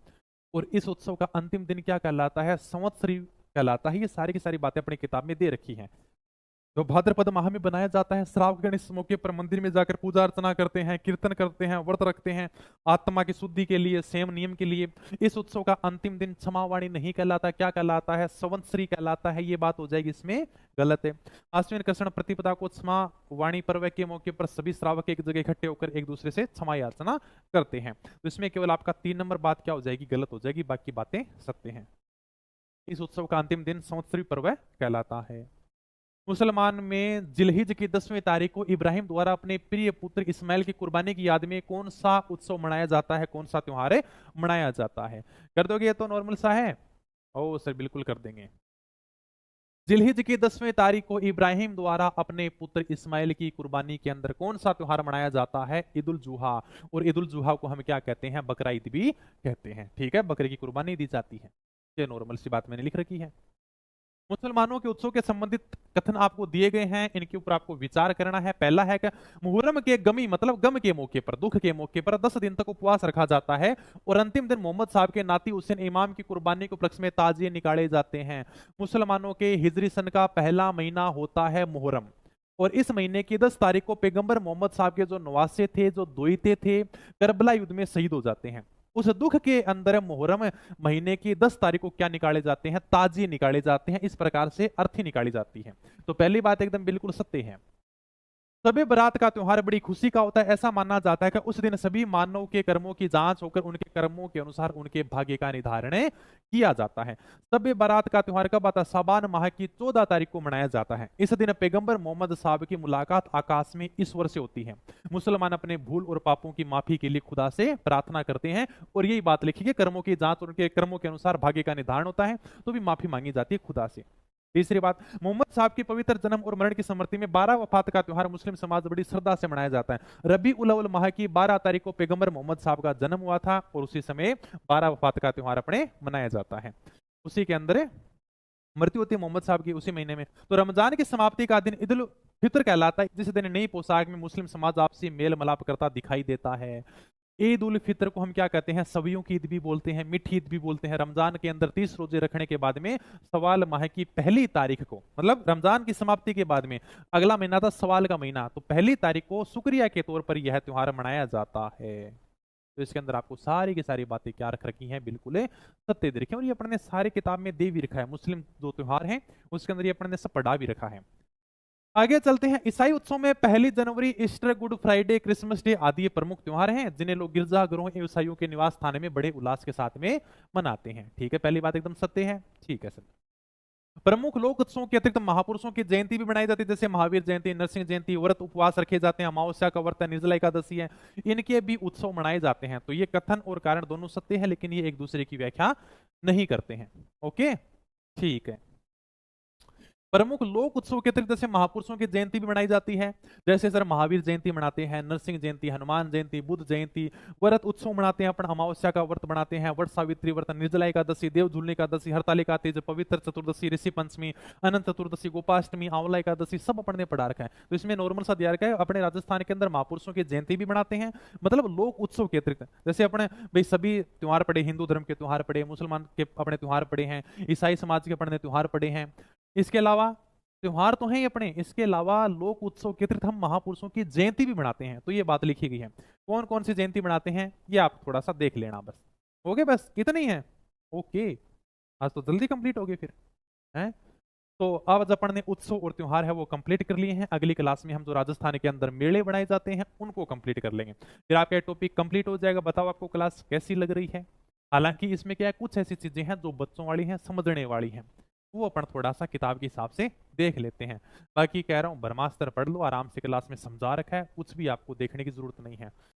और इस उत्सव का अंतिम दिन क्या कहलाता है? संवत्सरी कहलाता है। ये सारी की सारी बातें अपनी किताब में दे रखी हैं। जो भाद्रपद माह में बनाया जाता है, श्रावकगण इस मौके पर मंदिर में जाकर पूजा अर्चना करते हैं, कीर्तन करते हैं, व्रत रखते हैं आत्मा की शुद्धि के लिए, संयम नियम के लिए। इस उत्सव का अंतिम दिन क्षमावाणी नहीं कहलाता, क्या कहलाता है? संवत्सरी कहलाता है। ये बात हो जाएगी इसमें गलत है। आश्विन कृष्ण प्रतिपदा को क्षमा वाणी पर्व के मौके पर सभी श्रावक एक जगह इकट्ठे होकर एक दूसरे से क्षमा याचना करते हैं। तो इसमें केवल आपका 3 नंबर बात क्या हो जाएगी? गलत हो जाएगी, बाकी बातें सत्य हैं। इस उत्सव का अंतिम दिन संवत्सरी पर्व कहलाता है। मुसलमान में जिलहिज की 10वीं तारीख को इब्राहिम द्वारा अपने प्रिय पुत्र इस्माइल की कुर्बानी की याद में कौन सा उत्सव मनाया जाता है, कौन सा त्योहार मनाया जाता है? कर दोगे? ये तो नॉर्मल सा है। ओ सर बिल्कुल कर देंगे। जिलहिज की 10वीं तारीख को इब्राहिम द्वारा अपने पुत्र इस्माइल की कुर्बानी के अंदर कौन सा त्योहार मनाया जाता है? ईद उल जुहा। और ईद उल जुहा को हम क्या कहते हैं? बकरा ईद भी कहते हैं। ठीक है, बकरे की कुर्बानी दी जाती है। ये नॉर्मल सी बात मैंने लिख रखी है। मुसलमानों के उत्सव के संबंधित कथन आपको दिए गए हैं, इनके ऊपर आपको विचार करना है। पहला है कि मुहर्रम के गमी मतलब गम के मौके पर, दुख के मौके पर 10 दिन तक उपवास रखा जाता है और अंतिम दिन मोहम्मद साहब के नाती हुसैन इमाम की कुर्बानी के उपलक्ष्य में ताजिए निकाले जाते हैं। मुसलमानों के हिजरी सन का पहला महीना होता है मुहर्रम और इस महीने की 10 तारीख को पैगंबर मोहम्मद साहब के जो नवासे थे, जो दोईते थे, करबला युद्ध में शहीद हो जाते हैं। उस दुख के अंदर मुहर्रम महीने की 10 तारीख को क्या निकाले जाते हैं? ताजिए निकाले जाते हैं। इस प्रकार से अर्थी निकाली जाती है। तो पहली बात एकदम बिल्कुल सत्य है। शबे बारात का त्योहार बड़ी खुशी का होता है। ऐसा माना जाता है कि उस दिन सभी मानव के कर्मों की जांच होकर उनके कर्मों के अनुसार उनके भाग्य का निर्धारण किया जाता है। शबे बारात का त्योहार कब आता है? शाबान माह की 14 तारीख को मनाया जाता है। इस दिन पैगंबर मोहम्मद साहब की मुलाकात आकाश में ईश्वर से होती है। मुसलमान अपने भूल और पापों की माफी के लिए खुदा से प्रार्थना करते हैं और यही बात लिखी है, कर्मों की जांच और उनके कर्मों के अनुसार भाग्य का निर्धारण होता है, तो भी माफी मांगी जाती है खुदा से। तीसरी बात, मोहम्मद साहब की पवित्र जन्म और मरण की स्मृति में 12 वफात का त्योहार मुस्लिम समाज बड़ी श्रद्धा से मनाया जाता है। रबी उल अव्वल माह की 12 तारीख को पैगंबर मोहम्मद साहब का जन्म हुआ था और उसी समय 12 वफात का त्योहार अपने मनाया जाता है। उसी के अंदर मृत्यु होती है मोहम्मद साहब की उसी महीने में। तो रमजान की समाप्ति का दिन ईद उल फितर कहलाता है, जिस दिन नई पोशाक में मुस्लिम समाज आपसी मेल मिलाप करता दिखाई देता है। ईद उल फितर को हम क्या कहते हैं? सवियों की ईद भी बोलते हैं, मीठी ईद भी बोलते हैं। रमजान के अंदर 30 रोजे रखने के बाद में सवाल माह की पहली तारीख को, मतलब रमजान की समाप्ति के बाद में अगला महीना था सवाल का महीना, तो पहली तारीख को शुक्रिया के तौर पर यह त्योहार मनाया जाता है। तो इसके अंदर आपको सारी की सारी बातें क्या रख रखी हैं? बिल्कुल सत्य दे रखे हैं। और ये अपन ने सारी किताब में दे भी रखा है। मुस्लिम जो त्योहार हैं उसके अंदर ये अपन ने सब पढ़ा भी रखा है। आगे चलते हैं। ईसाई उत्सव में 1 जनवरी, Easter, Good Friday, Christmas Day आदि प्रमुख त्योहार हैं जिन्हें लोग गिरजाघरों एवं ईसाइयों के निवास स्थान में बड़े उल्लास के साथ में मनाते हैं। ठीक है, पहली बात एकदम सत्य है। ठीक है सर। प्रमुख लोक उत्सवों के अतिरिक्त महापुरुषों की जयंती भी मनाई जाती है, जैसे महावीर जयंती, नरसिंह जयंती, व्रत उपवास रखे जाते हैं, अमावस्या का व्रत है, निर्जला एकादशी है, इनके भी उत्सव मनाए जाते हैं। तो ये कथन और कारण दोनों सत्य है, लेकिन ये एक दूसरे की व्याख्या नहीं करते हैं। ओके, ठीक है। प्रमुख लोक उत्सव के अतिरिक्त जैसे महापुरुषों की जयंती भी मनाई जाती है, जैसे सर महावीर जयंती मनाते हैं, नरसिंह जयंती, हनुमान जयंती, बुद्ध जयंती, व्रत उत्सव मनाते हैं अपन, अमावस्या का व्रत मनाते हैं, वट सावित्री व्रत, निर्जला एकादशी, देव झूलने एकादशी, हरतालिका तीज, पवित्र चतुर्दशी, ऋषि पंचमी, अनंत चतुर्दशी, गोपाष्टमी, आंवला एकादशी, सब अपन ने पढ़ा रखा है। तो इसमें नॉर्मल सा दिया रखा है। अपने राजस्थान के अंदर महापुरुषों की जयंती भी मनाते हैं, मतलब लोक उत्सव के अतिरिक्त। जैसे अपने भाई सभी त्योहार पढ़े, हिंदू धर्म के त्योहार पढ़े, मुसलमान के अपने त्योहार पढ़े हैं, ईसाई समाज के अपने त्योहार पढ़े हैं। इसके अलावा त्योहार तो हैं ही अपने, इसके अलावा लोक उत्सव के अतिरिक्त हम महापुरुषों की जयंती भी मनाते हैं। तो ये बात लिखी गई है। कौन कौन सी जयंती मनाते हैं ये आप थोड़ा सा देख लेना बस। ओके, बस इतना ही है। ओके, आज तो जल्दी कंप्लीट हो गए फिर हैं। तो अब जब अपन ने उत्सव और त्योहार है वो कंप्लीट कर लिए हैं, अगली क्लास में हम जो राजस्थान के अंदर मेले बनाए जाते हैं उनको कंप्लीट कर लेंगे। फिर आपका टॉपिक कंप्लीट हो जाएगा। बताओ आपको क्लास कैसी लग रही है? हालांकि इसमें क्या है, कुछ ऐसी चीजें हैं जो बच्चों वाली हैं, समझने वाली हैं, वो अपन थोड़ा सा किताब के हिसाब से देख लेते हैं। बाकी कह रहा हूँ ब्रह्मास्त्र पढ़ लो आराम से, क्लास में समझा रखा है, कुछ भी आपको देखने की जरूरत नहीं है।